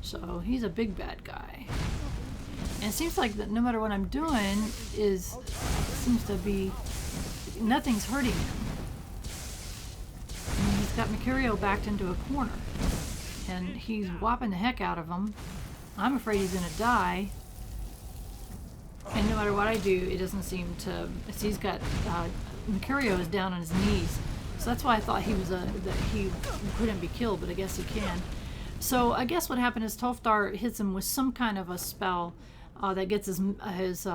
So he's a big bad guy. And it seems like that no matter what I'm doing, seems to be, nothing's hurting him. And he's got Mercurio backed into a corner. And he's whopping the heck out of him. I'm afraid he's going to die. And no matter what I do, it doesn't seem to. He's got Mercurio is down on his knees, so that's why I thought that he couldn't be killed, but I guess he can. So I guess what happened is Tolfdir hits him with some kind of a spell that gets his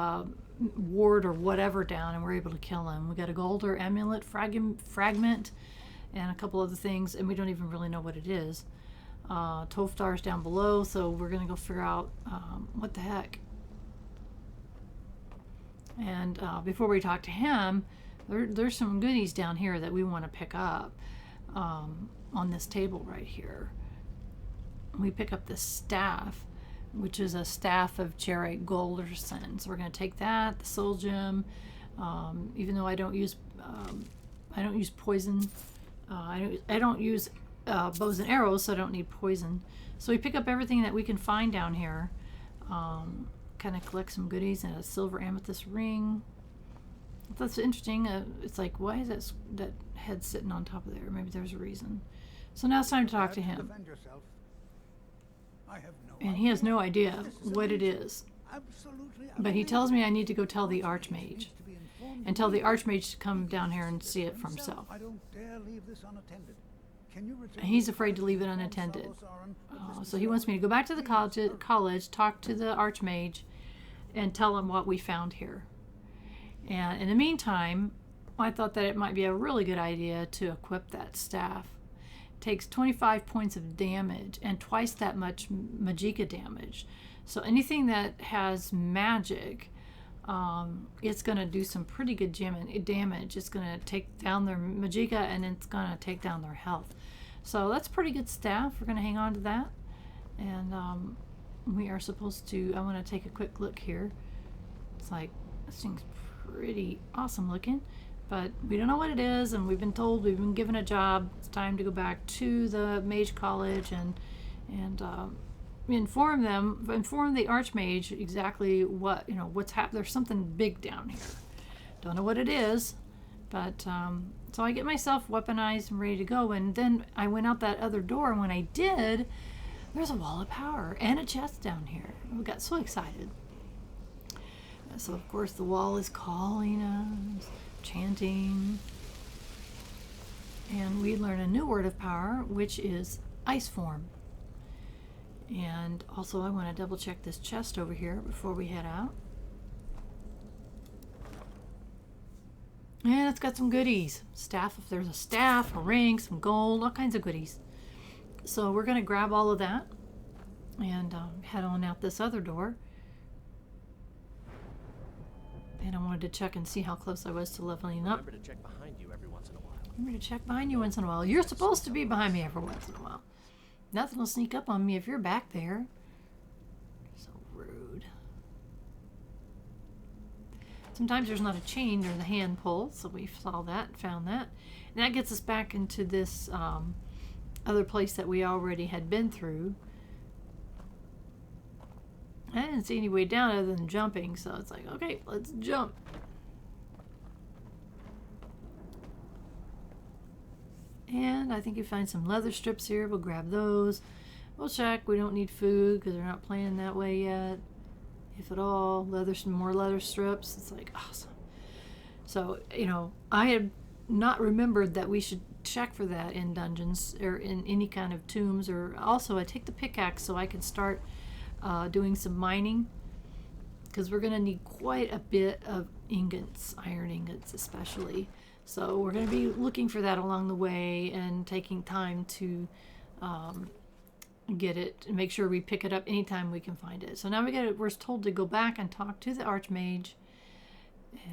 ward or whatever down, and we're able to kill him. We got a gold or amulet fragment and a couple other things, and we don't even really know what it is. Tolfdir's down below, so we're gonna go figure out what the heck. And before we talk to him, there's some goodies down here that we want to pick up on this table right here. We pick up this staff, which is a staff of Jarek Golderson. So we're going to take that, the soul gem. Even though I don't use poison, I don't use bows and arrows, so I don't need poison. So we pick up everything that we can find down here. Kind of collect some goodies and a silver amethyst ring. That's interesting. It's like, why is that head sitting on top of there? Maybe there's a reason. So now it's time to talk to him. Defend yourself. I have no And he has no idea what it is. Absolutely. But he tells me I need to go tell the Arch Mage. And tell the Arch Mage to come down here and see it for himself. I don't dare leave this unattended. Can you return And he's afraid to leave it unattended. Savos Aren? So he wants me to go back to the college, talk to the Arch Mage, and tell him what we found here. And in the meantime, I thought that it might be a really good idea to equip that staff. It takes 25 points of damage and twice that much Magicka damage. So anything that has magic, it's going to do some pretty good damage. It's going to take down their Magicka, and it's going to take down their health. So that's pretty good staff. We're going to hang on to that. And we are supposed to, I want to take a quick look here. It's like, this thing's pretty awesome looking, but we don't know what it is, and we've been told, we've been given a job. It's time to go back to the Mage College and inform the Archmage exactly what, what's happening. There's something big down here. Don't know what it is, but so I get myself weaponized and ready to go, and then I went out that other door, and when I did, there's a wall of power and a chest down here. We got so excited. So of course the wall is calling us, chanting, and we learn a new word of power, which is ice form. And also I want to double check this chest over here before we head out. And it's got some goodies. Staff, if there's a staff, a ring, some gold, all kinds of goodies. So we're going to grab all of that and head on out this other door. And I wanted to check and see how close I was to leveling up. Remember to check behind you every once in a while. Remember to check behind you once in a while. You're supposed to be behind me every once in a while. Nothing will sneak up on me if you're back there. So rude. Sometimes there's not a chain, there's a hand pull. So we saw that, found that. And that gets us back into this other place that we already had been through. I didn't see any way down other than jumping, so it's like, okay, let's jump. And I think you find some leather strips here. We'll grab those. We'll check. We don't need food because they're not playing that way yet, if at all. Some more leather strips. It's like awesome. So, I had not remembered that we should check for that in dungeons or in any kind of tombs. Or also, I take the pickaxe so I can start doing some mining, because we're going to need quite a bit of ingots, iron ingots especially. So we're going to be looking for that along the way and taking time to get it and make sure we pick it up anytime we can find it. So now we're told to go back and talk to the Archmage,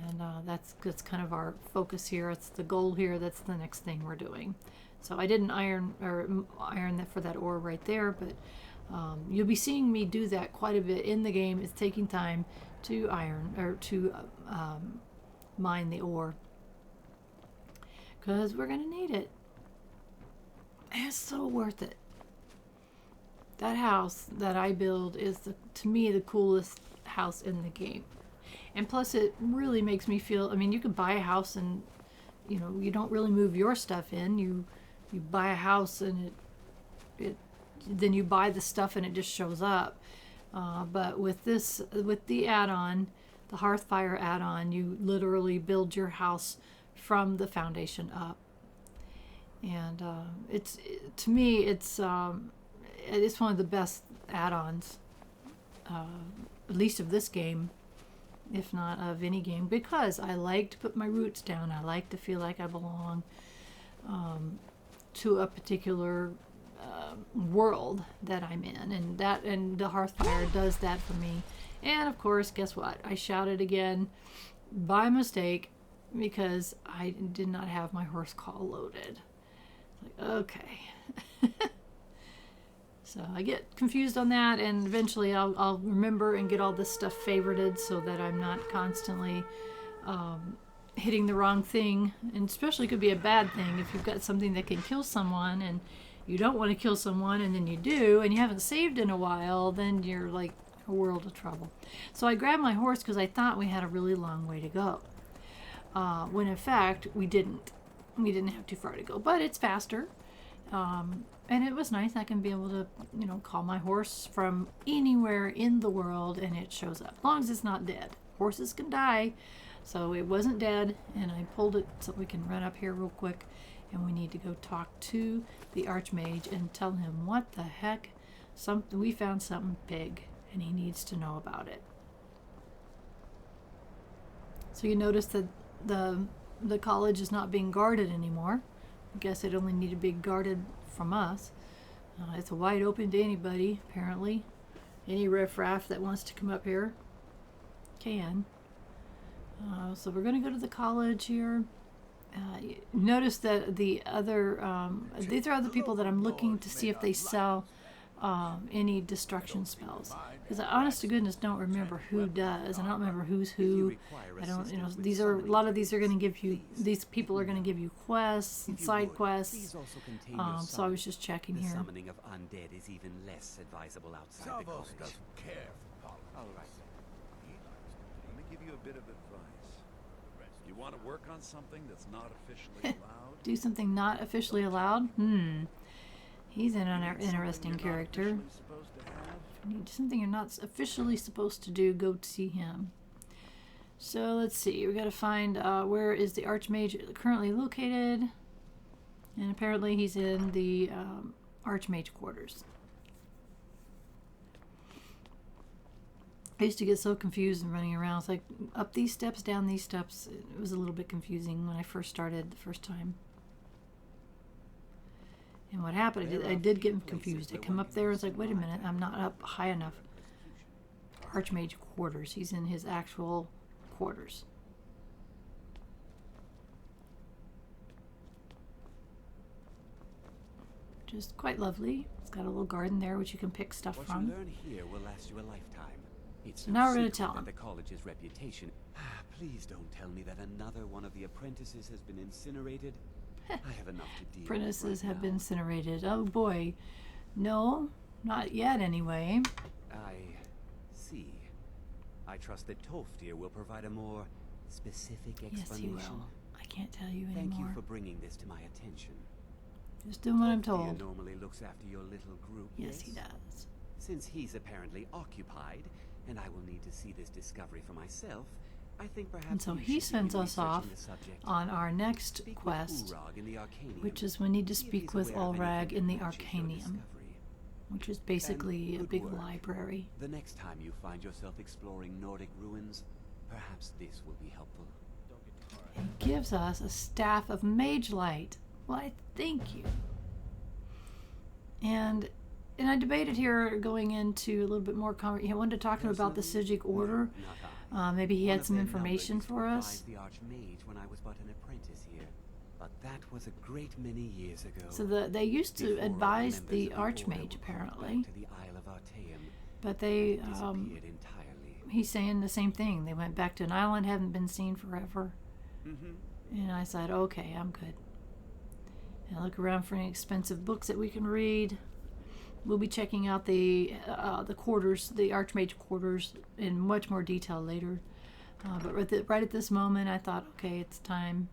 and that's kind of our focus here. It's the goal here. That's the next thing we're doing. So I didn't iron that for that ore right there, but you'll be seeing me do that quite a bit in the game. It's taking time to iron or to mine the ore, because we're gonna need it. It's so worth it. That house that I build is to me the coolest house in the game, and plus it really makes me feel. I mean, you can buy a house and you don't really move your stuff in. You buy a house and then you buy the stuff and it just shows up. But with the add-on, the Hearthfire add-on, you literally build your house from the foundation up. And to me, it's one of the best add-ons, at least of this game, if not of any game, because I like to put my roots down. I like to feel like I belong to a particular world that I'm in, and the Hearthfire does that for me. And of course, guess what? I shouted again by mistake because I did not have my horse call loaded. Like, okay. So I get confused on that, and eventually I'll remember and get all this stuff favorited so that I'm not constantly hitting the wrong thing. And especially could be a bad thing if you've got something that can kill someone and you don't want to kill someone, and then you do, and you haven't saved in a while, then you're like a world of trouble. So I grabbed my horse because I thought we had a really long way to go. When in fact we didn't. We didn't have too far to go, but it's faster. And it was nice. I can be able to, call my horse from anywhere in the world and it shows up. As long as it's not dead. Horses can die. So it wasn't dead, and I pulled it so we can run up here real quick, and we need to go talk to the Arch Mage and tell him what the heck, we found something big and he needs to know about it. So you notice that the college is not being guarded anymore. I guess it only needed to be guarded from us. It's wide open to anybody, apparently. Any riffraff that wants to come up here can. So we're going to go to the college here. Notice that these are other people that I'm looking to see if they sell any destruction spells. Because I honest to goodness don't remember who does. I don't remember who's who. I don't, a lot of these are going to give you, these people are going to give you quests and side quests. So I was just checking here. The summoning of undead is even less advisable outside the Savos college. doesn't care for politics. All right. Let me give you a bit of advice. You want to work on something that's not officially allowed? Do something not officially allowed? He's an interesting character. If you need something you're not officially supposed to do, go see him. So let's see. We got to find where is the Archmage currently located, and apparently he's in the Archmage quarters. I used to get so confused and running around. It's like up these steps, down these steps. It was a little bit confusing when I first started the first time. And what happened, I did get confused. I come up there, it's like, wait a minute, I'm not up high enough. Archmage quarters. He's in his actual quarters. Which is quite lovely. It's got a little garden there which you can pick stuff What from. you learn here will last you a lifetime. It's So no now we're gonna secret tell that him. the college's reputation. Please don't tell me that another one of the apprentices has been incinerated. I have enough to deal with Apprentices right have now. been incinerated. Oh boy. No, not yet anyway. I see. I trust that Tolfdir will provide a more specific Yes, explanation. he will. I can't tell you Thank anymore. you for bringing this to my attention. Just doing what I'm Tolfdir told. normally looks after your little group. Yes, he does. Since he's apparently occupied, and I will need to see this discovery for myself, I think perhaps And so you he should sends begin us off researching the subject. on our next Speak with quest, Urag in the Arcanium. which is we need to See if speak he's with aware of Urag anything in the that matches your Arcanium, discovery. which is basically a good big work. library. The next time you find yourself exploring Nordic ruins, perhaps this will be helpful. It gives us a staff of mage light. Why, thank you. And I debated here going into a little bit more I wanted to talk to him about the Psijic Order. Maybe he had some information for us. The Arch Mage when I was but an apprentice here, but that was a great many years ago. So they used to Before advise members the of the Arch Order Mage were called apparently, back to the Isle of Artaeum, but they disappeared entirely. he's saying the same thing. They went back to an island, haven't been seen forever. And I said, okay, I'm good. And I look around for any expensive books that we can read. We'll be checking out the quarters, the Archmage quarters, in much more detail later. But right at this moment, I thought, okay, it's time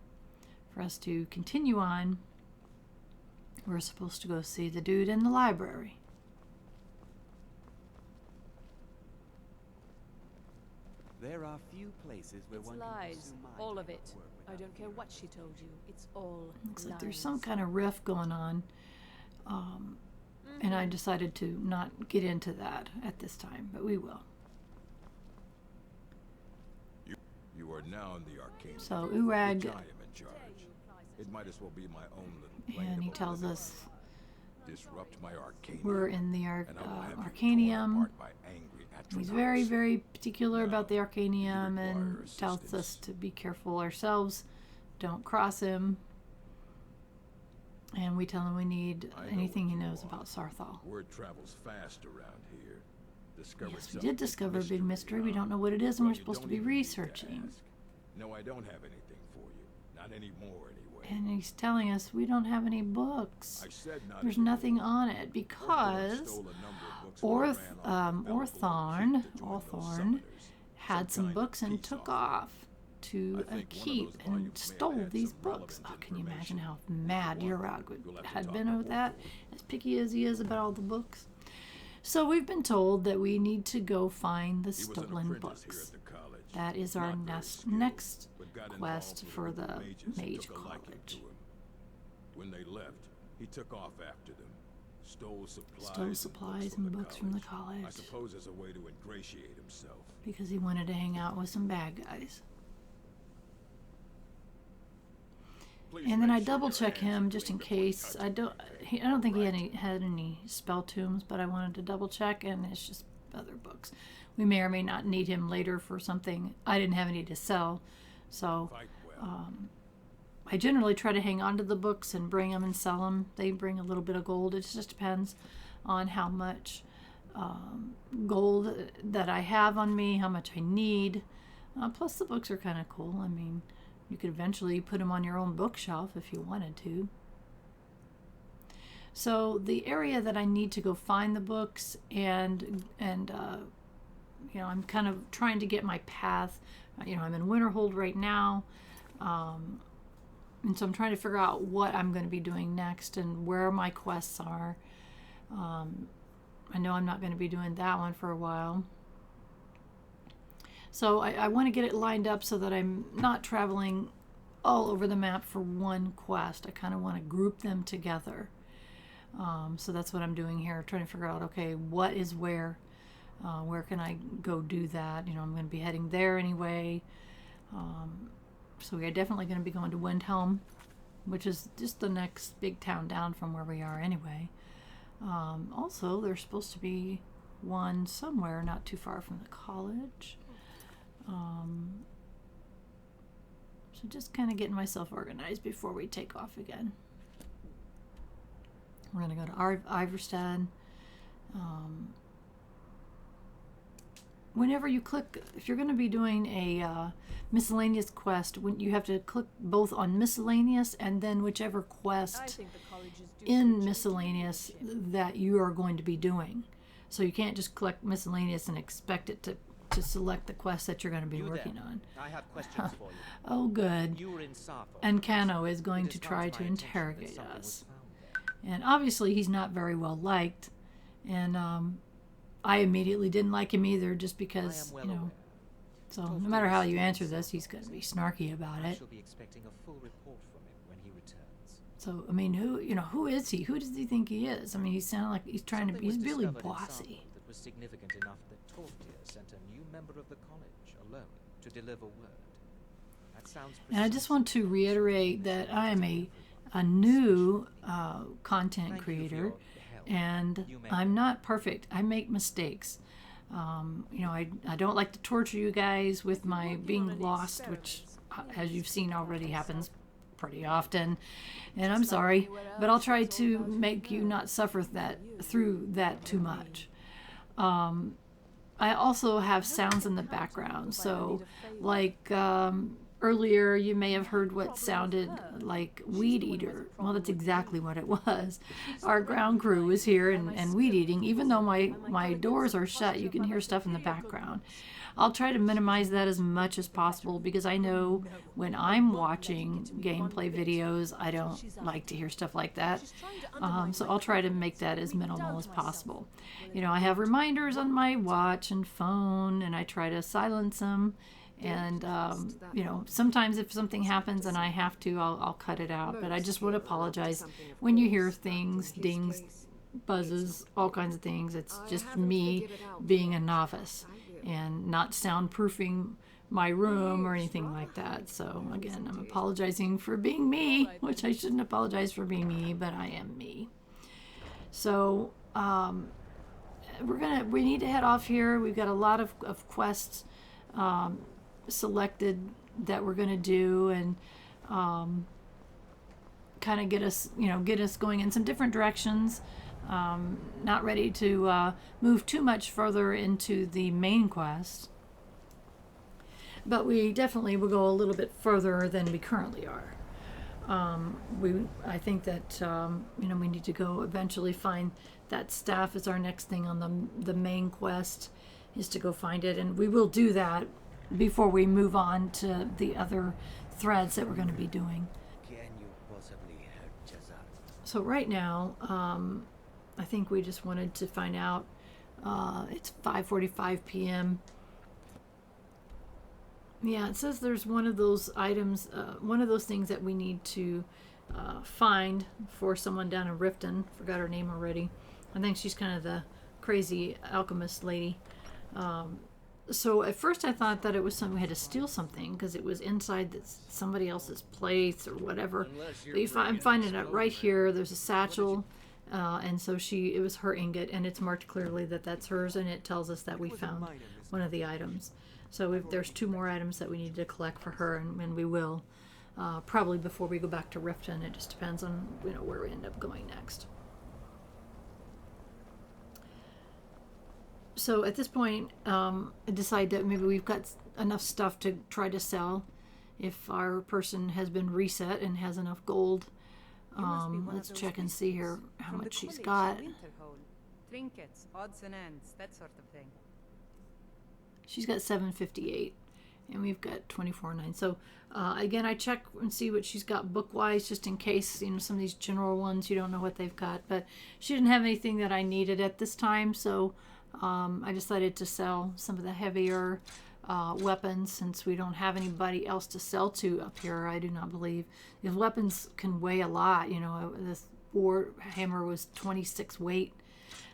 for us to continue on. We're supposed to go see the dude in the library. There are few places where It's one lies. can pursue my All of kind it. work I without don't care fear. what she told you. It's all Looks lies. like there's some kind of rift going on. And I decided to not get into that at this time, but we will. You are now in the arcane. So field, Urag, which I am in charge. It might as well be my own little plane and he of tells oblivion. us Disrupt my arcane. we're in the and I will have you torn Arcanium. apart by angry He's Atronachs. very, very particular about the Now, Arcanium you and require tells us assistance. to be careful ourselves. Don't cross him. And we tell him we need I know anything what he you knows want. about Saarthal. Word travels fast around here. Discover Yes, we some did discover a big mystery. We don't know what it is, and Well, we're you supposed to don't be even need to researching. ask. No, I don't have anything for you. Not anymore, anyway. And he's telling us we don't have any books. I said not There's anymore. nothing on it Orthorn because stole a number of books when I ran off the Bellable Orthorn keep to join those summoners. had some kind of books and peace took offering. off to I a think one of keep those and volumes may have stole had these some books. relevant Can you imagine how information. mad You'll Urag would have to had talk been to with that, Orthorn. as picky as he is about all the books? So we've been told that we need to go find the He was an stolen apprentice here books. at the college. That is our Not very skilled, next but got quest involved with for a group of the mages who Mage took a liking College. to him. When they left, he took off after them, stole Supplies and books from the college. I suppose as a way to ingratiate himself. Because he wanted to hang out with some bad guys. Please And then make I sure double your check hands him are just in clean before you case. touch I don't anything. think he had any spell tombs, but I wanted to double check, and it's just other books. We may or may not need him later for something. I didn't have any to sell, so Fight well. I generally try to hang on to the books and bring them and sell them. They bring a little bit of gold. It just depends on how much gold that I have on me, how much I need. Plus, the books are kind of cool. I mean, you could eventually put them on your own bookshelf if you wanted to. So the area that I need to go find the books and you know, I'm kind of trying to get my path. You know, I'm in Winterhold right now. And so I'm trying to figure out what I'm going to be doing next and where my quests are. I know I'm not going to be doing that one for a while. So I want to get it lined up so that I'm not traveling all over the map for one quest. I kind of want to group them together. So that's what I'm doing here, trying to figure out, okay, what is where can I go do that? You know, I'm going to be heading there anyway. So we are definitely going to be going to Windhelm, which is just the next big town down from where we are anyway. Also, there's supposed to be one somewhere not too far from the college. So just kind of getting myself organized before we take off again. We're going to go to Iverstead. Whenever you click, if you're going to be doing a miscellaneous quest, when you have to click both on miscellaneous and then whichever I quest think the colleges do in some miscellaneous leadership. that you are going to be doing. So you can't just click miscellaneous and expect it to select the quest that you're going to be You working there. on. I have questions for you. Oh, good. You were in Saarthal. And Kano is going It to has come try my to attention that interrogate something was us. found there. And obviously he's not very well liked. And I immediately didn't like him either just I because, am well you know. aware. So Tolfdir no matter how is you still in answer this, he's Saarthal, going to be so snarky about I it. shall be expecting a full report from him when he returns. So, I mean, who is he? Who does he think he is? I mean, he sounded like he's trying to Something be, he's was really discovered in bossy. Saarthal that was significant enough that Tolfdir sent a new member of the college alone to deliver word. That sounds And I just precisely want to like reiterate something that should I am be a everyone, new especially content Thank you for creator, your help. and You may I'm know. not perfect. I make mistakes. You know, I don't like to torture you guys with my being lost, which, as you've seen already, happens pretty often. And I'm sorry, but I'll try to make you not suffer through that too much. I also have sounds in the background, so like earlier you may have heard what sounded like Weed Eater. Well, that's exactly what it was. Our ground crew was here and weed eating. Even though my doors are shut, you can hear stuff in the background. I'll try to minimize that as much as possible, because I know when I'm watching gameplay videos, I don't like to hear stuff like that. So I'll try to make that as minimal as possible. You know, I have reminders on my watch and phone, and I try to silence them. And, you know, sometimes if something happens and I have to, I'll cut it out. But I just want to apologize when you hear things, dings, buzzes, all kinds of things. It's just me being a novice and not soundproofing my room or anything like that. So again, I'm apologizing for being me, which I shouldn't apologize for being me, but I am me. So we need to head off here. We've got a lot of quests selected that we're going to do, and kind of get us going in some different directions. Not ready to move too much further into the main quest, but we definitely will go a little bit further than we currently are. I think that you know, we need to go eventually find that staff is our next thing on the main quest, is to go find it, and we will do that before we move on to the other threads that we're going to be doing. Can you possibly help Jazar? So right now, I think we just wanted to find out. It's 5:45 p.m. Yeah, it says there's one of those items, one of those things that we need to find for someone down in Riften. Forgot her name already. I think she's kind of the crazy alchemist lady. So at first I thought that it was something we had to steal something because it was inside somebody else's place or whatever. But I'm finding it right here. There's a satchel, and so it was her ingot, and it's marked clearly that that's hers, and it tells us that we found one of the items. So there's 2 more items that we need to collect for her, and we will probably before we go back to Riften. It just depends on, you know, where we end up going next. So at this point, I decide that maybe we've got enough stuff to try to sell if our person has been reset and has enough gold. Let's check and see here how much she's got. Trinkets, odds and ends, that sort of thing. She's got 758, and we've got 24.9. So again, I check and see what she's got book-wise, just in case, you know, some of these general ones you don't know what they've got. But she didn't have anything that I needed at this time, so I decided to sell some of the heavier weapons, since we don't have anybody else to sell to up here. I do not believe these weapons can weigh a lot. You know, this war hammer was 26 weight,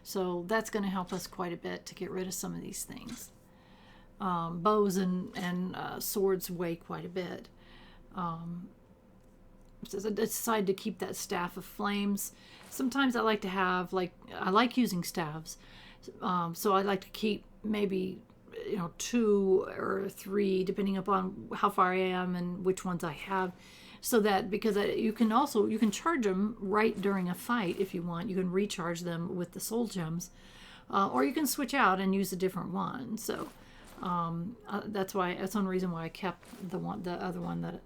so that's going to help us quite a bit to get rid of some of these things. Bows and swords weigh quite a bit. So I decided to keep that staff of flames. Sometimes I like to have, I like using staves. So I like to keep maybe, you know, 2 or 3, depending upon how far I am and which ones I have, so that, because you can charge them right during a fight if you want. You can recharge them with the soul gems, or you can switch out and use a different one. So that's one reason why I kept the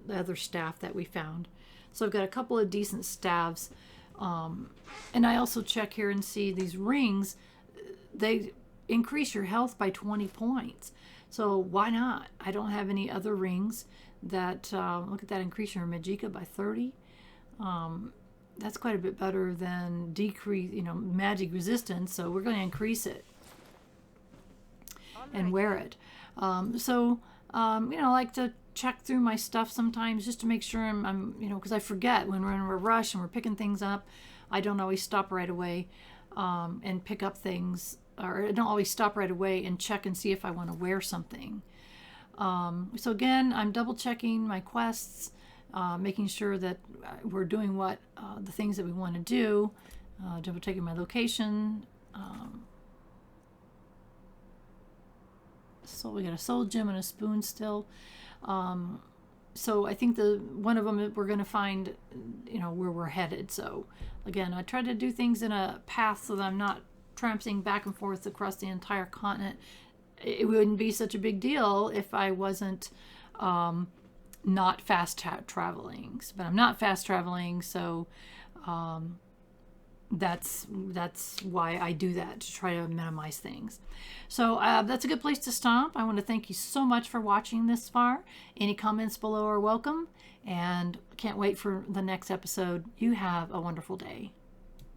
other staff that we found. So I've got a couple of decent staves, and I also check here and see these rings. They increase your health by 20 points. So why not? I don't have any other rings that, look at that, increase your magicka by 30. That's quite a bit better than decrease, you know, magic resistance. So we're going to increase it and wear it. You know, I like to check through my stuff sometimes just to make sure I'm you know, because I forget when we're in a rush and we're picking things up. I don't always stop right away and pick up things, or I don't always stop right away and check and see if I want to wear something. So again, I'm double checking my quests, making sure that we're doing what the things that we want to do, double checking my location. So we got a soul gem and a spoon still. So I think one of them we're going to find, you know, where we're headed. So again, I try to do things in a path so that I'm not tramping back and forth across the entire continent. It wouldn't be such a big deal if I wasn't not fast traveling. But I'm not fast traveling, so that's why I do that, to try to minimize things. So that's a good place to stop. I want to thank you so much for watching this far. Any comments below are welcome, and can't wait for the next episode. You have a wonderful day.